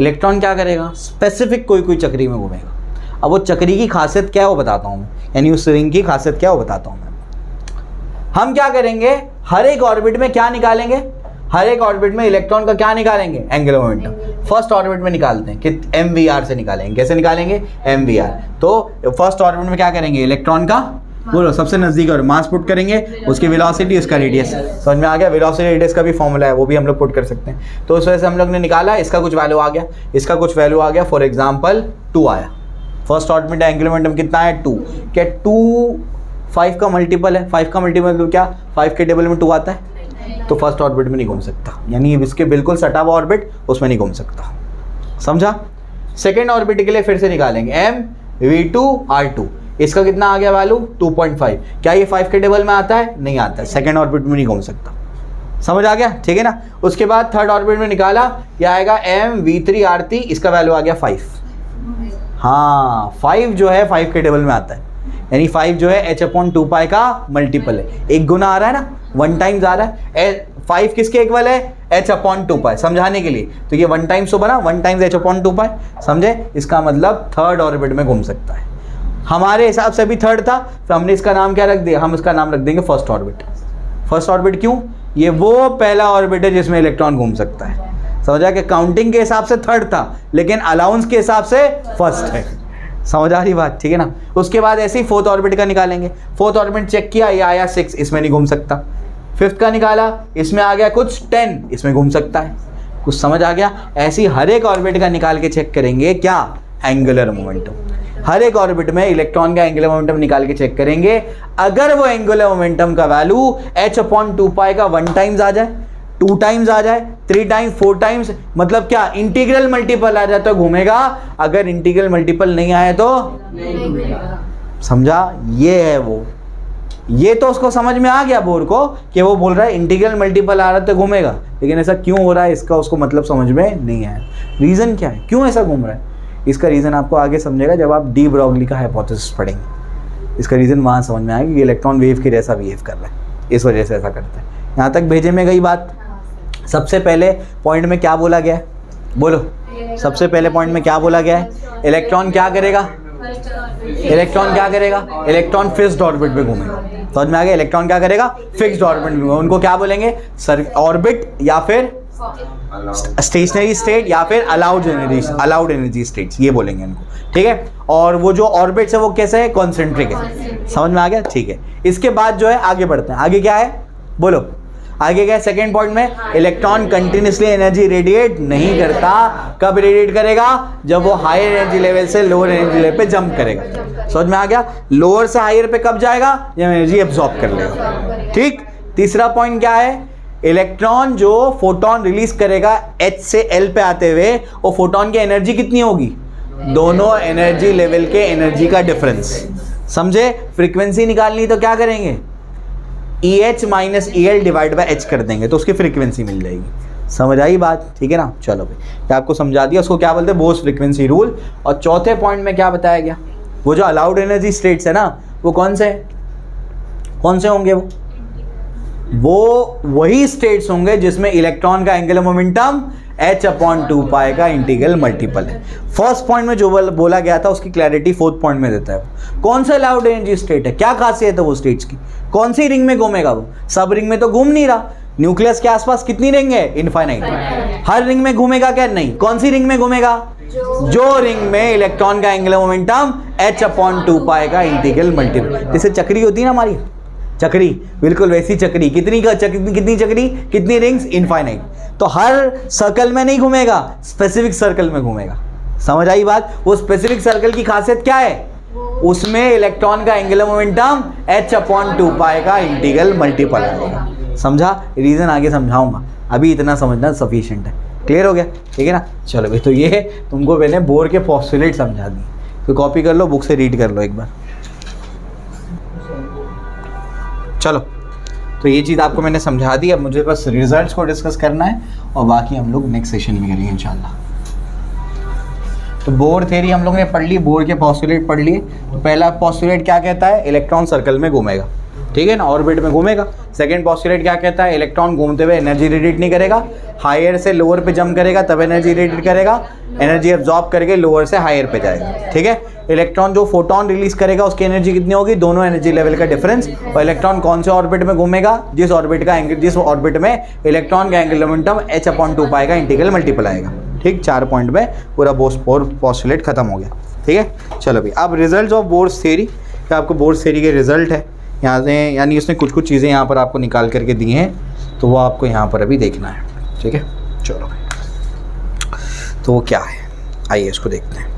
इलेक्ट्रॉन क्या करेगा? स्पेसिफिक कोई कोई चक्री में घूमेगा। अब वो चक्री की खासियत क्या है वो बताता हूँ मैं, यानी उस रिंग की खासियत क्या है वो बताता हूँ मैं। हम क्या करेंगे? हर एक ऑर्बिट में क्या निकालेंगे? हर एक ऑर्बिट में इलेक्ट्रॉन का क्या निकालेंगे, एंगुलर मोमेंटम। फर्स्ट ऑर्बिट में निकालते हैं कि mvr से निकालेंगे। कैसे निकालेंगे, mvr। तो फर्स्ट ऑर्बिट में क्या करेंगे, इलेक्ट्रॉन का बोलो सबसे नजदीक और मास पुट करेंगे, उसकी वेलोसिटी, उसका रेडियस। समझ में आ गया, वेलोसिटी रेडियस का भी फॉर्मूला है, वो भी हम लोग पुट कर सकते हैं। तो उस वजह से हम लोग ने निकाला, इसका कुछ वैल्यू आ गया, इसका कुछ वैल्यू आ गया, फॉर एग्जाम्पल 2 आया। फर्स्ट ऑर्बिट एंगुलर मोमेंटम कितना है, 2। क्या 2 5 का मल्टीपल है, 5 का मल्टीपल तो क्या 5 के टेबल में 2 आता है, तो फर्स्ट ऑर्बिट में नहीं घूम सकता, यानी इसके बिल्कुल सटा हुआ ऑर्बिट उसमें नहीं घूम सकता। समझा। सेकेंड ऑर्बिट के लिए फिर से निकालेंगे mv2r2, इसका कितना आ गया वैल्यू 2.5। क्या ये 5 के टेबल में आता है, नहीं आता है, सेकेंड ऑर्बिट में नहीं घूम सकता। समझ आ गया, ठीक है ना। उसके बाद थर्ड ऑर्बिट में निकाला, क्या आएगा mv3r3, इसका वैल्यू आ गया 5। हाँ 5 जो है 5 के टेबल में आता है, यानी 5 जो है h/2π का मल्टीपल है, एक गुना आ रहा है ना, 1 टाइम्स आ रहा है। 5 किसके इक्वल है, h/2π, समझाने के लिए तो ये 1 टाइम्स तो बना, 1 टाइम्स h/2π, समझे। इसका मतलब थर्ड ऑर्बिट में घूम सकता है। हमारे हिसाब से भी थर्ड था, तो हमने इसका नाम क्या रख दिया, हम इसका नाम रख देंगे फर्स्ट ऑर्बिट। फर्स्ट ऑर्बिट क्यों, ये वो पहला ऑर्बिट है जिसमें इलेक्ट्रॉन घूम सकता है। समझा कि काउंटिंग के हिसाब से थर्ड था, लेकिन अलाउंस के हिसाब से फर्स्ट है। समझ आ रही बात, ठीक है ना। उसके बाद ऐसे ही फोर्थ ऑर्बिट का निकालेंगे। फोर्थ ऑर्बिट चेक किया, ये आया 6, इसमें नहीं घूम सकता। फिफ्थ का निकाला, इसमें आ गया कुछ 10, इसमें घूम सकता है। कुछ समझ आ गया। ऐसे ही हर एक ऑर्बिट का निकाल के चेक करेंगे, क्या, एंगुलर मोमेंटम। हर एक ऑर्बिट में इलेक्ट्रॉन का एंगुलर मोमेंटम निकाल के चेक करेंगे। अगर वो एंगुलर मोमेंटम का वैल्यू h/2π का 1 टाइम्स आ जाए, 2 टाइम्स आ जाए, 3 टाइम्स, 4 टाइम्स, मतलब क्या इंटीग्रल मल्टीपल आ जाए तो घूमेगा, अगर इंटीग्रल मल्टीपल नहीं आए तो नहीं घूमेगा। समझा, ये है वो। ये तो उसको समझ में आ गया बोर को कि वो बोल रहा है इंटीग्रल मल्टीपल आ रहा है तो घूमेगा, लेकिन ऐसा क्यों हो रहा है इसका उसको मतलब समझ में नहीं आया। रीज़न क्या है, क्यों ऐसा घूम रहा है, इसका रीज़न आपको आगे समझेगा जब आप डी ब्रॉगली का हाइपोथेसिस पढ़ेंगे। इसका रीज़न वहाँ समझ में आएगा कि इलेक्ट्रॉन वेव के जैसा बिहेव कर रहा है, इस वजह से ऐसा करता है। यहाँ तक भेजे में गई बात। सबसे पहले पॉइंट में क्या बोला गया है, बोलो। सबसे पहले पॉइंट में क्या बोला गया है, इलेक्ट्रॉन क्या करेगा, इलेक्ट्रॉन क्या करेगा, इलेक्ट्रॉन फिक्स्ड ऑर्बिट में घूमेगा। समझ में आ गया, इलेक्ट्रॉन क्या करेगा, फिक्स्ड ऑर्बिट में घूमेगा। उनको क्या बोलेंगे, ऑर्बिट या फिर स्टेशनरी स्टेट या फिर अलाउड एनर्जी स्टेट्स, ये बोलेंगे इनको, ठीक है। और वो जो ऑर्बिट्स है वो कैसे है, कॉन्सेंट्रिक है। समझ में आ गया, ठीक है। इसके बाद जो है आगे बढ़ते हैं, आगे क्या है बोलो। आगे क्या है, सेकेंड पॉइंट में इलेक्ट्रॉन कंटिन्यूसली एनर्जी रेडिएट नहीं करता। कब रेडिएट करेगा, जब वो हायर एनर्जी लेवल से लोअर एनर्जी लेवल पे जंप करेगा। समझ में आ गया, लोअर से हायर पे कब जाएगा, जब एनर्जी एब्जॉर्ब कर लेगा, ठीक। तीसरा पॉइंट क्या है, इलेक्ट्रॉन जो फोटोन रिलीज करेगा H से L पे आते हुए, वो फोटोन की एनर्जी कितनी होगी, दोनों एनर्जी लेवल के एनर्जी का डिफरेंस। समझे, फ्रीक्वेंसी निकालनी तो क्या करेंगे, EH minus EL divide by H कर देंगे तो उसकी फ्रीक्वेंसी मिल जाएगी। समझ आई बात, ठीक है ना। चलो भाई, ये आपको समझा दिया, उसको क्या बोलते हैं, बोस फ्रीक्वेंसी रूल। और चौथे पॉइंट में क्या बताया गया, वो जो अलाउड एनर्जी स्टेट्स है ना, वो कौन से होंगे, वो वही स्टेट्स होंगे जिसमें इलेक्ट्रॉन का एंगुलर मोमेंटम h/2π का इंटीग्रल मल्टीपल है। फर्स्ट पॉइंट में जो बोला गया था उसकी क्लैरिटी फोर्थ पॉइंट में देता है। कौन सा अलाउड एनर्जी स्टेट है, क्या खासियत है वो स्टेट्स की, कौन सी रिंग में घूमेगा वो, सब रिंग में तो घूम नहीं रहा। न्यूक्लियस के आसपास कितनी रिंग है, इनफाइनाइट। हर रिंग में घूमेगा क्या, नहीं। कौन सी रिंग में घूमेगा, जो रिंग में इलेक्ट्रॉन का एंगुलर मोमेंटम h/2π का इंटीग्रल मल्टीपल, जैसे चक्री होती है ना हमारी चक्री, बिल्कुल वैसी चक्री। कितनी चक्री, कितनी रिंग्स, इनफाइनाइट। तो हर सर्कल में नहीं घूमेगा, स्पेसिफिक सर्कल में घूमेगा। समझ आई बात। वो स्पेसिफिक सर्कल की खासियत क्या है, उसमें इलेक्ट्रॉन का एंगुलर मोमेंटम h/2π का इंटीग्रल मल्टीपल आएगा। समझा, रीजन आगे समझाऊंगा, अभी इतना समझना सफिशिएंट है। क्लियर हो गया, ठीक है ना। चलो भाई, तो ये तुमको मैंने बोर के पोस्टुलेट समझा दी, तो कॉपी कर लो, बुक से रीड कर लो एक बार। चलो, तो ये चीज़ आपको मैंने समझा दी। अब मुझे बस रिजल्ट्स को डिस्कस करना है और बाकी हम लोग नेक्स्ट सेशन में करेंगे इंशाल्लाह। तो बोर थ्योरी हम लोग ने पढ़ ली, बोर के पोस्टुलेट पढ़ लिए। तो पहला पोस्टुलेट क्या कहता है, इलेक्ट्रॉन सर्कल में घूमेगा। ठीक है ना, ऑर्बिट में घूमेगा। सेकंड पोस्टुलेट क्या कहता है, इलेक्ट्रॉन घूमते हुए एनर्जी रेडिएट नहीं करेगा, हायर से लोअर पे जंप करेगा तब एनर्जी रेडिएट करेगा, एनर्जी एब्जॉर्ब करके लोअर से हायर पे जाएगा। ठीक है, इलेक्ट्रॉन जो फोटोन रिलीज करेगा उसकी एनर्जी कितनी होगी, दोनों एनर्जी लेवल का डिफरेंस। और इलेक्ट्रॉन कौन से ऑर्बिट में घूमेगा, जिस ऑर्बिट में इलेक्ट्रॉन का एंगुलर मोमेंटम h/2 पाएगा, इंटीग्रल मल्टीपल आएगा। ठीक, 4 पॉइंट में पूरा पोस्टुलेट खत्म हो गया। ठीक है, चलो भाई अब रिजल्ट ऑफ बोर्स थ्योरी, क्या आपको बोर्स थ्योरी के रिजल्ट है यहाँ से, यानी उसने कुछ कुछ चीज़ें यहाँ पर आपको निकाल करके दी हैं, तो वो आपको यहाँ पर अभी देखना है। ठीक है, चलो भाई, तो वो क्या है आइए इसको देखते हैं।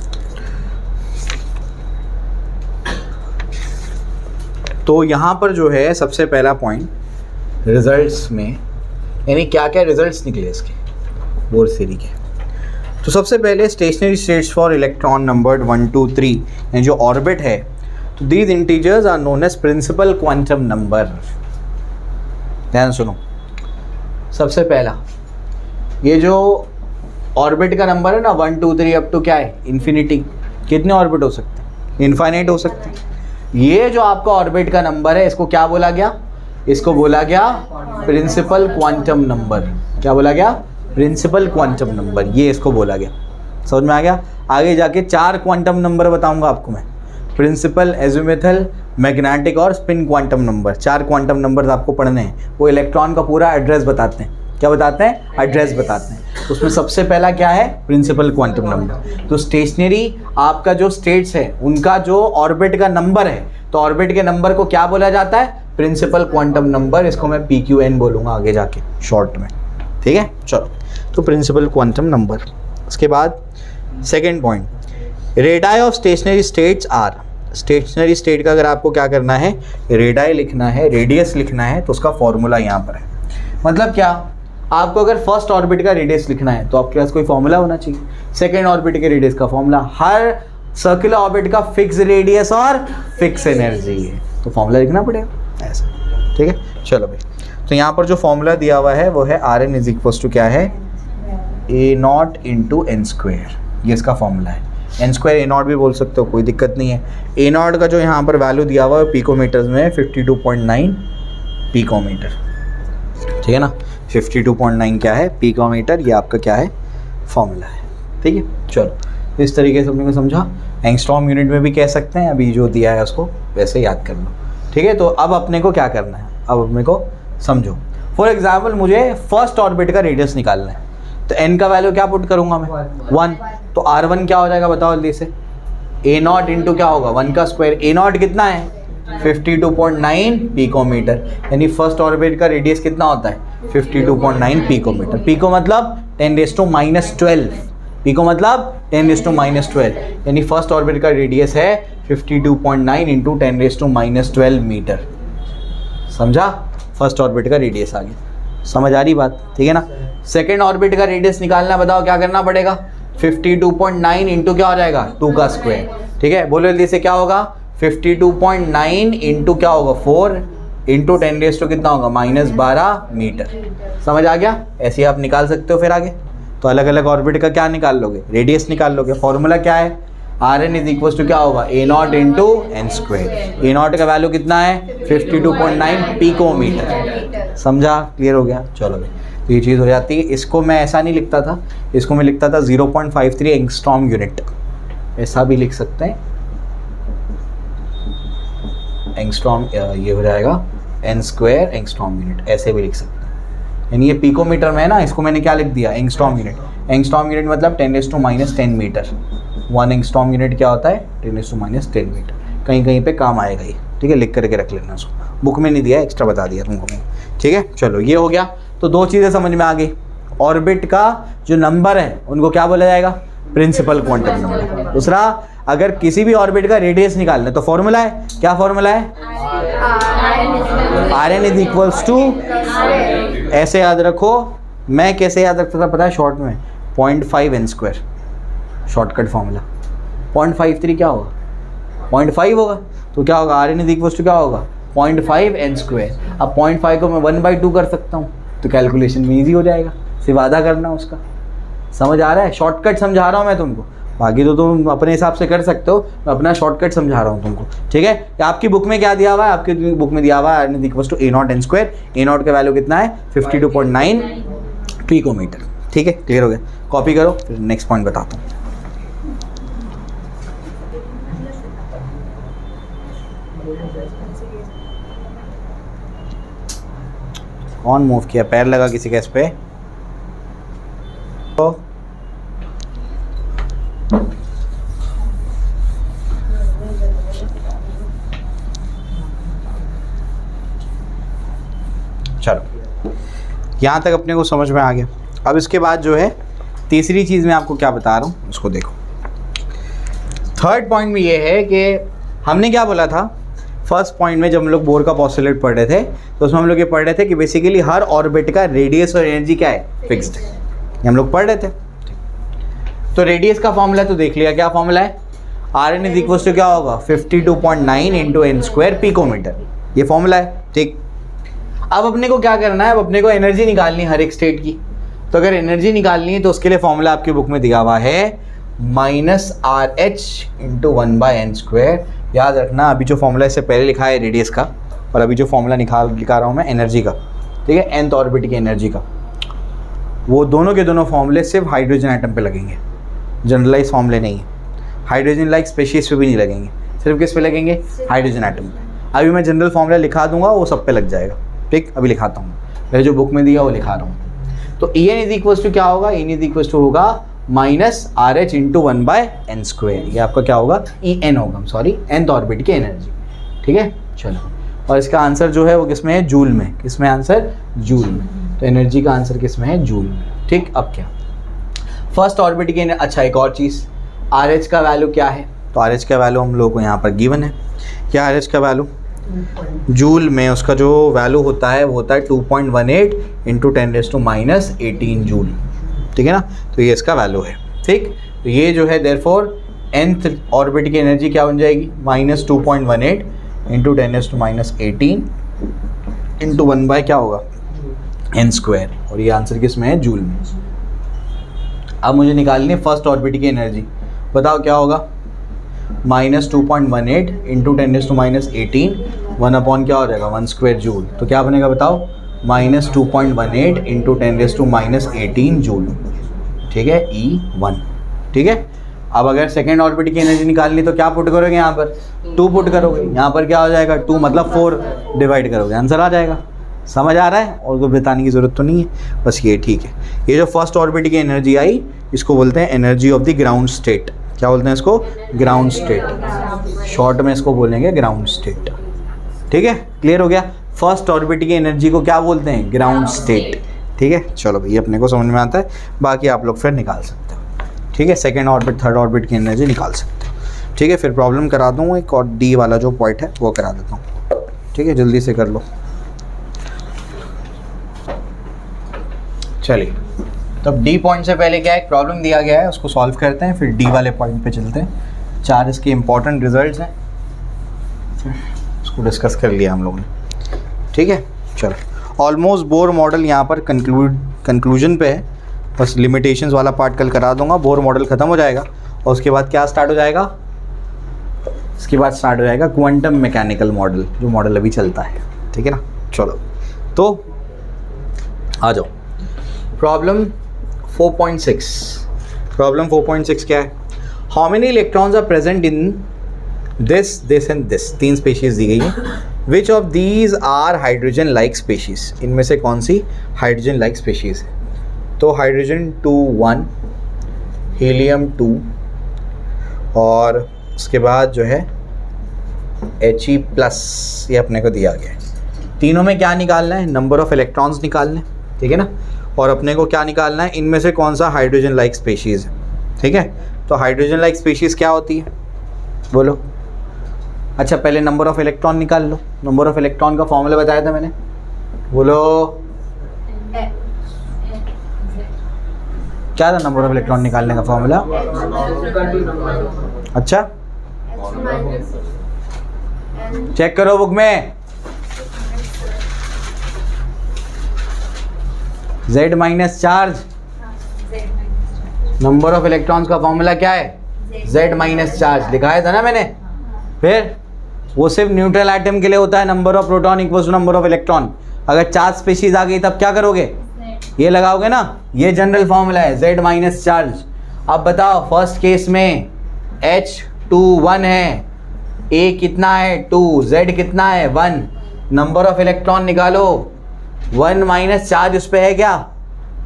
तो यहाँ पर जो है सबसे पहला पॉइंट रिजल्ट्स में, यानी क्या क्या रिजल्ट्स निकले इसके बोर्स थ्योरी के। तो सबसे पहले stationary states for electron numbered 1 2 3, यानी जो ऑर्बिट है, तो these integers are known as principal quantum number. ध्यान सुनो, सबसे पहला ये जो ऑर्बिट का नंबर है ना 1 2 3 अप टू क्या है इन्फिनिटी, कितने ऑर्बिट हो सकते हैं, इनफाइनाइट हो सकते हैं। ये जो आपका ऑर्बिट का नंबर है इसको क्या बोला गया, इसको बोला गया प्रिंसिपल क्वांटम नंबर। क्या बोला गया, प्रिंसिपल क्वांटम नंबर, ये इसको बोला गया। समझ में आ गया। आगे जाके 4 क्वांटम नंबर बताऊंगा आपको मैं, प्रिंसिपल, एजिमुथल, मैग्नेटिक और spin quantum number. 4 quantum number आपको पढ़ने हैं, वो इलेक्ट्रॉन का पूरा एड्रेस बताते हैं। क्या बताते हैं, एड्रेस बताते हैं। उसमें सबसे पहला क्या है, प्रिंसिपल क्वांटम नंबर। तो स्टेशनरी आपका जो स्टेट्स है उनका जो ऑर्बिट का नंबर है, तो ऑर्बिट के नंबर को क्या बोला जाता है, प्रिंसिपल क्वांटम नंबर। इसको मैं PQN बोलूँगा आगे जाके शॉर्ट में। ठीक है, चलो, तो प्रिंसिपल क्वांटम नंबर। उसके बाद second point, radii of stationary states are. Stationary state का अगर आपको क्या करना है, रेडाई लिखना है, रेडियस लिखना है, तो उसका फॉर्मूला यहाँ पर है। मतलब क्या, आपको अगर फर्स्ट ऑर्बिट का रेडियस लिखना है तो आपके पास कोई फॉर्मूला होना चाहिए। सेकेंड ऑर्बिट के रेडियस का फॉर्मूला, हर सर्कुलर ऑर्बिट का फिक्स रेडियस और फिक्स एनर्जी है, तो फॉर्मूला लिखना पड़ेगा ऐसा। ठीक है, चलो भाई, तो यहाँ पर जो फॉर्मूला दिया हुआ है वो है Rn इज इक्वल्स टू क्या है, A0 इंटू n²। ये इसका फॉर्मूला है। n² A0 भी बोल सकते हो, कोई दिक्कत नहीं है। A0 का जो यहाँ पर वैल्यू दिया हुआ है पिकोमीटर्स में 52.9 पिकोमीटर। ठीक है ना, 52.9 क्या है, पिकोमीटर। ये आपका क्या है, फॉर्मूला है। ठीक है, चलो, इस तरीके से अपने को समझा। एंगस्ट्रॉम यूनिट में भी कह सकते हैं, अभी जो दिया है उसको वैसे याद कर लो। ठीक है, तो अब अपने को क्या करना है, अब अपने को समझो। फॉर एग्जाम्पल मुझे फर्स्ट ऑर्बिट का रेडियस निकालना है, तो n का वैल्यू क्या पुट करूंगा मैं, 1। तो R1 क्या हो जाएगा बताओ जल्दी से, A0 इंटू क्या होगा, 1 का स्क्वायर। A0 कितना है, 52.9 पिकोमीटर, यानी फर्स्ट ऑर्बिट का रेडियस कितना होता है, 52.9 पिकोमीटर। पिको मतलब 10⁻⁻12, पिको मतलब 10⁻⁻12, यानी फर्स्ट ऑर्बिट का रेडियस है 52.9 इंटू 10⁻12 मीटर। समझा, फर्स्ट ऑर्बिट का रेडियस आ गया। समझ आ रही बात, ठीक है ना। सेकेंड ऑर्बिट का रेडियस निकालना, बताओ क्या करना पड़ेगा, 52.9 इंटू क्या हो जाएगा, 2 का स्क्वायर। ठीक है, बोलो जल्दी से, क्या होगा, 52.9 इंटू क्या होगा, 4 इंटू 10 कितना होगा, -12 मीटर। समझ आ गया, ऐसे आप निकाल सकते हो। फिर आगे तो अलग अलग ऑर्बिट का क्या निकाल लोगे, रेडियस निकाल लोगे। फॉर्मूला क्या है, Rn इज इक्वल टू क्या होगा, A0 इंटू n²। A0 का वैल्यू कितना है, 52.9 पिकोमीटर। समझा, क्लियर हो गया। चलो भाई, तो ये चीज़ हो जाती है। इसको मैं ऐसा नहीं लिखता था, इसको मैं लिखता था 0.53 एंगस्ट्रॉम यूनिट, ऐसा भी लिख सकते हैं। एंगस्ट्रॉम ये हो जाएगा n² एंगस्ट्रॉम यूनिट, ऐसे भी लिख सकते हैं। यानी ये पिकोमीटर में है ना, इसको मैंने क्या लिख दिया, एंगस्ट्रॉम यूनिट। एंगस्ट्रॉम यूनिट मतलब 10⁻10 मीटर। 1 एंगस्ट्रॉम यूनिट क्या होता है, 10⁻10 मीटर। कहीं कहीं पे काम आएगा ये, ठीक है, लिख करके रख लेना उसको, बुक में नहीं दिया, एक्स्ट्रा बता दिया तुमको मैंने। ठीक है, चलो, ये हो गया। तो 2 चीज़ें समझ में आ गई। ऑर्बिट का जो नंबर है उनको क्या बोला जाएगा, प्रिंसिपल क्वांटम नंबर। दूसरा, अगर किसी भी ऑर्बिट का रेडियस निकालना है तो फॉर्मूला है, क्या फॉर्मूला है, Rn इज इक्वल्स टू, ऐसे याद रखो। मैं कैसे याद रखता था पता है, शॉर्ट में 0.5 n², शॉर्टकट फॉर्मूला। 0.53 क्या होगा, 0.5 होगा, तो क्या होगा, Rn इज इक्वल्स टू क्या होगा, 0.5 n²। अब 0.5 को मैं 1/2 कर सकता हूँ, तो कैलकुलेशन में ईजी हो जाएगा, सिर्फ आधा करना उसका। समझ आ रहा है, शॉर्टकट समझा रहा हूँ मैं तुमको। बाकी तो तुम अपने हिसाब से कर सकते हो, मैं अपना शॉर्टकट समझा रहा हूँ तुमको, ठीक है। आपकी बुक में क्या दिया हुआ है, आपकी बुक में दिया हुआ है iron equals to a nought n square, a nought का वैल्यू कितना है 52.9 पिकोमीटर, ठीक है। क्लियर हो गया, कॉपी करो, फिर नेक्स्ट पॉइंट बताता हूँ। कौन मूव किया, पैर लगा किसी का इस पे? तो चलो यहाँ तक अपने को समझ में आ गया। अब इसके बाद जो है तीसरी चीज़ मैं आपको क्या बता रहा हूँ उसको देखो। थर्ड पॉइंट में ये है कि हमने क्या बोला था फर्स्ट पॉइंट में, जब हम लोग बोर का पोस्टुलेट पढ़ रहे थे तो उसमें हम लोग ये पढ़ रहे थे कि बेसिकली हर ऑर्बिट का रेडियस और एनर्जी क्या है, फिक्स्ड है, ये हम लोग पढ़ रहे थे। तो रेडियस का फॉर्मूला तो देख लिया, क्या फॉर्मूला है, r n is equal to क्या होगा 52.9 इंटू एन स्क्वायर पिकोमीटर, ये फॉर्मूला है, ठीक। अब अपने को क्या करना है, अब अपने को एनर्जी निकालनी है हर एक स्टेट की। तो अगर एनर्जी निकालनी है तो उसके लिए फॉर्मूला आपकी बुक में दिया हुआ है -RH इंटू 1/n²। याद रखना, अभी जो फॉर्मूला इससे पहले लिखा है रेडियस का, और अभी जो फॉर्मूला लिखा रहा हूँ मैं एनर्जी का, ठीक है, nth ऑर्बिट की एनर्जी का, वो दोनों के दोनों फॉर्मूले सिर्फ हाइड्रोजन एटम पे लगेंगे, जनरलाइज फॉर्मूले नहीं है। हाइड्रोजन लाइक स्पेशीज पे भी नहीं लगेंगे, सिर्फ किस पे लगेंगे, हाइड्रोजन एटम पे। अभी मैं जनरल फॉर्मूला लिखा दूंगा, वो सब पे लग जाएगा, ठीक। अभी लिखाता हूँ, पहले जो बुक में दिया वो लिखा रहा हूँ। तो E n is equals to क्या होगा, E n is equals to होगा -RH इंटू 1/n²। ये आपका क्या होगा, ई एन होगा, सॉरी, nth ऑर्बिट की एनर्जी, ठीक है। चलो, और इसका आंसर जो है वो किस में है, जूल में। किस में आंसर, जूल में। तो एनर्जी का आंसर किस में है, जूल में, ठीक। अब क्या, फर्स्ट ऑर्बिट की अच्छा एक और चीज़, RH का वैल्यू क्या है। तो RH का वैल्यू हम लोग को यहाँ पर गिवन है, क्या RH का वैल्यू, जूल में उसका जो वैल्यू होता है वो होता है 2.18 इंटू 10⁻18 जूल, ठीक है ना। तो ये इसका वैल्यू है, ठीक। तो ये जो है देयरफॉर nth ऑर्बिट की एनर्जी क्या बन जाएगी, -2.18 इंटू 10⁻18 इंटू 1 क्या होगा, n²। और ये आंसर किस में है, जूल में। अब मुझे निकालनी है फर्स्ट ऑर्बिट की एनर्जी, बताओ क्या होगा, -2.18 इंटू 10⁻18 1 अपॉन क्या हो जाएगा 1² जूल। तो क्या बनेगा बताओ, -2.18 इंटू 10⁻18 जूल, ठीक है, E1, ठीक है। अब अगर सेकेंड ऑर्बिट की एनर्जी निकालनी तो क्या पुट करोगे, यहाँ पर 2 पुट करोगे, यहाँ पर क्या हो जाएगा 2 मतलब 4 डिवाइड करोगे, आंसर आ जाएगा। समझ आ रहा है, और कोई बताने की ज़रूरत तो नहीं है, बस ये ठीक है। ये जो फर्स्ट ऑर्बिट की एनर्जी आई, इसको बोलते हैं energy of the ground state. क्या बोलते हैं इसको, ग्राउंड स्टेट, शॉर्ट में इसको बोलेंगे ग्राउंड स्टेट, ठीक है। क्लियर हो गया, फर्स्ट ऑर्बिट की एनर्जी को क्या बोलते हैं, ग्राउंड स्टेट, ठीक है। चलो भाई, अपने को समझ में आता है, बाकी आप लोग फिर निकाल सकते हो, ठीक है। सेकेंड ऑर्बिट थर्ड ऑर्बिट की एनर्जी निकाल सकते हो, ठीक है। फिर प्रॉब्लम करा दूँ एक, और डी वाला जो पॉइंट है वो करा देता हूँ, ठीक है, जल्दी से कर लो। चलिए, तो डी पॉइंट से पहले क्या एक प्रॉब्लम दिया गया है, उसको सॉल्व करते हैं, फिर डी वाले पॉइंट पे चलते हैं। 4 इसके इंपॉर्टेंट रिजल्ट्स हैं, उसको डिस्कस कर लिया हम लोगों ने, ठीक है। चलो, ऑलमोस्ट बोर मॉडल यहाँ पर कंक्लूजन पे है, बस लिमिटेशंस वाला पार्ट कल करा दूंगा, बोर मॉडल ख़त्म हो जाएगा, और उसके बाद क्या स्टार्ट हो जाएगा, उसके बाद स्टार्ट हो जाएगा क्वांटम मैकेनिकल मॉडल, जो मॉडल अभी चलता है, ठीक है ना। चलो, तो आ जाओ, प्रॉब्लम 4.6। प्रॉब्लम 4.6 क्या है, how many electrons are present in this and this, 3 species दी गई है। Which of these are hydrogen like species, इनमें से कौन सी हाइड्रोजन लाइक स्पेशीज है। तो हाइड्रोजन 2 1, हीलियम 2, और उसके बाद जो है He+, ये अपने को दिया गया है। तीनों में क्या निकालना है, नंबर ऑफ इलेक्ट्रॉन्स निकालने, ठीक है ना। और अपने को क्या निकालना है, इनमें से कौन सा हाइड्रोजन लाइक स्पेशीज़ है, ठीक है। तो हाइड्रोजन लाइक स्पेशीज़ क्या होती है, बोलो। अच्छा, पहले नंबर ऑफ इलेक्ट्रॉन निकाल लो। नंबर ऑफ इलेक्ट्रॉन का फॉर्मूला बताया था मैंने, बोलो क्या था नंबर ऑफ इलेक्ट्रॉन निकालने का फॉर्मूला। अच्छा, चेक करो बुक में, Z- charge, number of electrons का फॉर्मूला क्या है, Z माइनस चार्ज लिखाया था ना मैंने। फिर वो सिर्फ न्यूट्रल एटम के लिए होता है, number of proton equals to number of electron. अगर चार्ज स्पीशीज आ गई तब क्या करोगे, ये लगाओगे ना। ये जनरल फॉर्मूला है Z माइनस चार्ज। अब बताओ फर्स्ट केस में H21 है, A कितना है 2, Z कितना है 1, नंबर ऑफ इलेक्ट्रॉन निकालो। 1 माइनस चार्ज उस पर है क्या,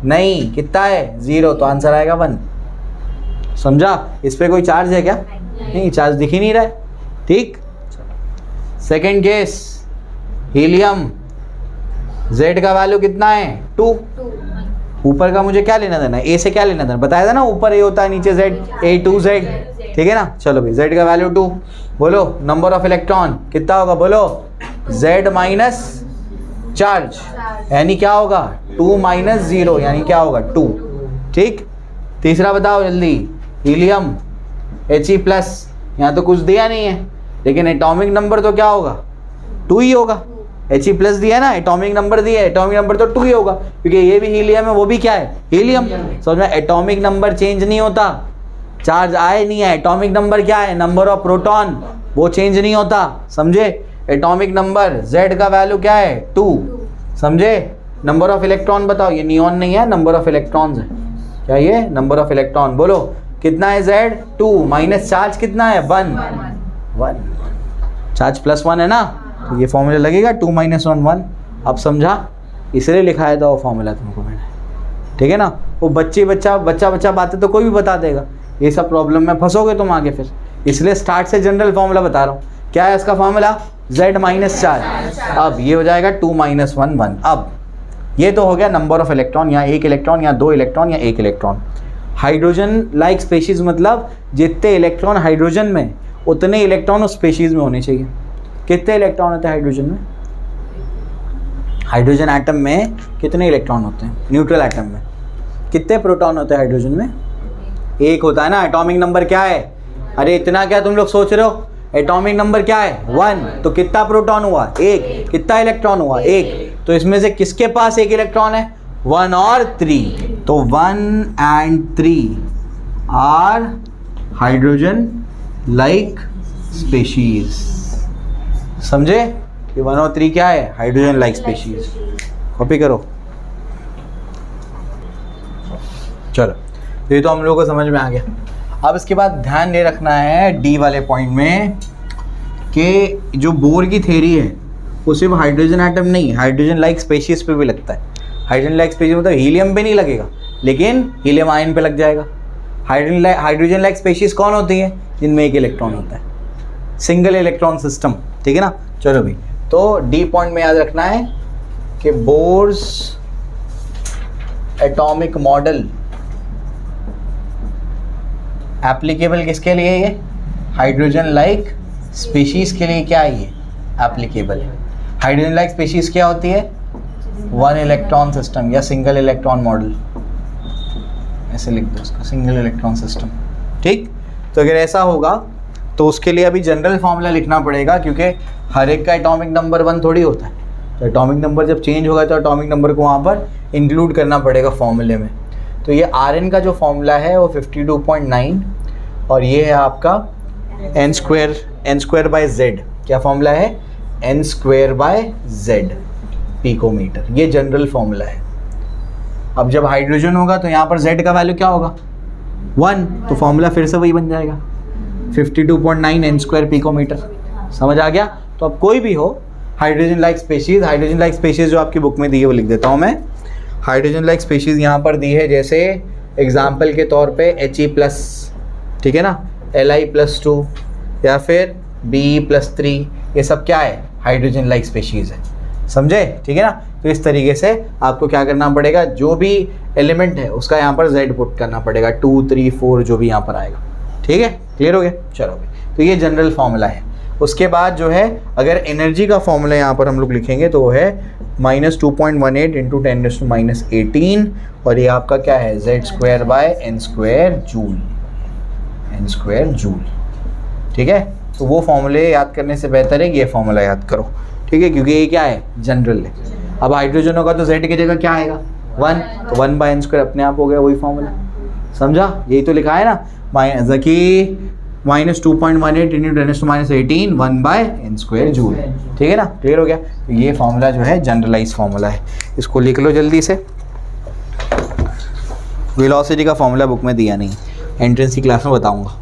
नहीं, कितना है 0, तो आंसर आएगा 1। समझा, इस पे कोई चार्ज है क्या, नहीं, चार्ज दिख ही नहीं रहा है। ठीक। सेकेंड केस हीलियम, Z का वैल्यू कितना है 2। ऊपर का मुझे क्या लेना देना है, A से क्या लेना देना, बताया था ना, ऊपर A होता है नीचे Z, A2Z, ठीक है ना। चलो भाई Z का वैल्यू 2, बोलो नंबर ऑफ इलेक्ट्रॉन कितना होगा, बोलो Z माइनस चार्ज, यानी क्या होगा 2 माइनस 0, यानी क्या होगा 2। ठीक। तीसरा बताओ जल्दी, हीलियम He प्लस, यहाँ तो कुछ दिया नहीं है, लेकिन एटॉमिक नंबर तो क्या होगा 2 ही होगा। He प्लस दिया है ना, एटॉमिक नंबर दिया है, एटॉमिक नंबर तो 2 ही होगा, क्योंकि ये भी हीलियम है वो भी क्या है हीलियम। समझ में, एटॉमिक नंबर चेंज नहीं होता, चार्ज आए नहीं है। एटॉमिक नंबर क्या है, नंबर ऑफ प्रोटॉन, वो चेंज नहीं होता, समझे। एटॉमिक नंबर Z का वैल्यू क्या है 2, समझे। नंबर ऑफ इलेक्ट्रॉन बताओ, ये नियॉन नहीं है, नंबर ऑफ इलेक्ट्रॉन्स है, क्या ये नंबर ऑफ इलेक्ट्रॉन, बोलो कितना है Z 2 माइनस चार्ज कितना है 1, चार्ज प्लस 1 है ना, तो ये फॉर्मूला लगेगा 2 माइनस 1 1। अब समझा, इसलिए लिखाया था वो फॉर्मूला तुमको मैंने, ठीक है ना। वो बच्चा बातें तो कोई भी बता देगा, ये सब प्रॉब्लम में फंसोगे तुम आगे फिर, इसलिए स्टार्ट से जनरल फॉर्मूला बता रहा हूँ। क्या है इसका फॉर्मूला, Z माइनस चार्ज। अब ये हो जाएगा 2 माइनस 1 1। अब ये तो हो गया नंबर ऑफ इलेक्ट्रॉन, या 1 इलेक्ट्रॉन या 2 इलेक्ट्रॉन या 1 इलेक्ट्रॉन। हाइड्रोजन लाइक स्पेशीज मतलब जितने इलेक्ट्रॉन हाइड्रोजन में उतने इलेक्ट्रॉन उस स्पेशीज में होने चाहिए। कितने इलेक्ट्रॉन होते हैं हाइड्रोजन में, हाइड्रोजन एटम में कितने इलेक्ट्रॉन होते हैं, न्यूट्रल एटम में कितने प्रोटॉन होते हैं हाइड्रोजन में, 1 होता है ना। एटॉमिक नंबर क्या है, अरे इतना क्या तुम लोग सोच रहे हो, एटॉमिक नंबर क्या है 1, तो कितना प्रोटॉन हुआ 1, कितना इलेक्ट्रॉन हुआ 1, तो इसमें से किसके पास 1 इलेक्ट्रॉन है 1 और 3, तो 1 and 3 are hydrogen like species. समझे, ये 1 और 3 क्या है हाइड्रोजन लाइक स्पेशीज। कॉपी करो। चलो, तो ये तो हम लोगों को समझ में आ गया। अब इसके बाद ध्यान ये रखना है डी वाले पॉइंट में कि जो बोर की थ्योरी है वो सिर्फ हाइड्रोजन एटम नहीं, हाइड्रोजन लाइक स्पेशीज पे भी लगता है। हाइड्रोजन लाइक स्पेशीज मतलब हीलियम पे नहीं लगेगा, लेकिन हीलियम आयन पे लग जाएगा। हाइड्रोजन लाइक स्पेशीज कौन होती है, जिनमें 1 इलेक्ट्रॉन होता है, सिंगल इलेक्ट्रॉन सिस्टम, ठीक है ना। चलो भाई, तो डी पॉइंट में याद रखना है कि बोर्स एटॉमिक मॉडल एप्लीकेबल किसके लिए, ये हाइड्रोजन लाइक स्पीशीज के लिए क्या है ये एप्लीकेबल है। हाइड्रोजन लाइक स्पीशीज क्या होती है, 1 इलेक्ट्रॉन सिस्टम या सिंगल इलेक्ट्रॉन मॉडल, ऐसे लिख दो उसका, सिंगल इलेक्ट्रॉन सिस्टम। ठीक, तो अगर ऐसा होगा तो उसके लिए अभी जनरल फॉर्मूला लिखना पड़ेगा, क्योंकि हर एक का एटॉमिक नंबर 1 थोड़ी होता है। तो एटॉमिक नंबर जब चेंज होगा तो एटॉमिक नंबर को वहाँ पर इंक्लूड करना पड़ेगा फॉर्मूले में। तो ये Rn का जो फॉर्मूला है वो 52.9 और ये है आपका n स्क्वायर बाय z। क्या फॉर्मूला है, n square by z picometre, ये जनरल फॉर्मूला है। अब जब हाइड्रोजन होगा तो यहाँ पर z का वैल्यू क्या होगा 1, तो फॉर्मूला फिर से वही बन जाएगा 52.9 n स्क्वायर पिकोमीटर। समझ आ गया। तो अब कोई भी हो हाइड्रोजन लाइक स्पेशीज जो आपकी बुक में दी है वो लिख देता हूँ मैं। हाइड्रोजन लाइक स्पेशीज यहाँ पर दी है, जैसे एग्जाम्पल के तौर पे He+, ठीक है ना, Li+2 या फिर Be+3, ये सब क्या है हाइड्रोजन लाइक स्पेशीज है। समझे, ठीक है ना। तो इस तरीके से आपको क्या करना पड़ेगा, जो भी एलिमेंट है उसका यहाँ पर Z पुट करना पड़ेगा, 2 3 4 जो भी यहाँ पर आएगा। ठीक है, क्लियर हो गया। चलो, तो ये जनरल फॉर्मूला है। उसके बाद जो है अगर एनर्जी का फॉर्मूला यहाँ पर हम लोग लिखेंगे तो वो है -2.18 × 10 - 18 और ये आपका क्या है Z² bye n square joule. ठीक है, तो वो फॉर्मूले याद करने से बेहतर है कि ये फॉर्मूला याद करो। ठीक है, क्योंकि ये क्या है जनरल है। अब हाइड्रोजन होगा तो Z की जगह क्या आएगा 1, तो 1/n² अपने आप हो गया वही फॉर्मूला। समझा, यही तो लिखा है ना, कि -2.18 इंटू 10⁻18 1/n² जूल। ठीक है ना, क्लियर हो गया। तो ये फॉर्मूला जो है जनरलाइज फॉर्मूला है, इसको लिख लो जल्दी से। वेलोसिटी का फॉर्मूला बुक में दिया नहीं, एंट्रेंस की क्लास में बताऊंगा।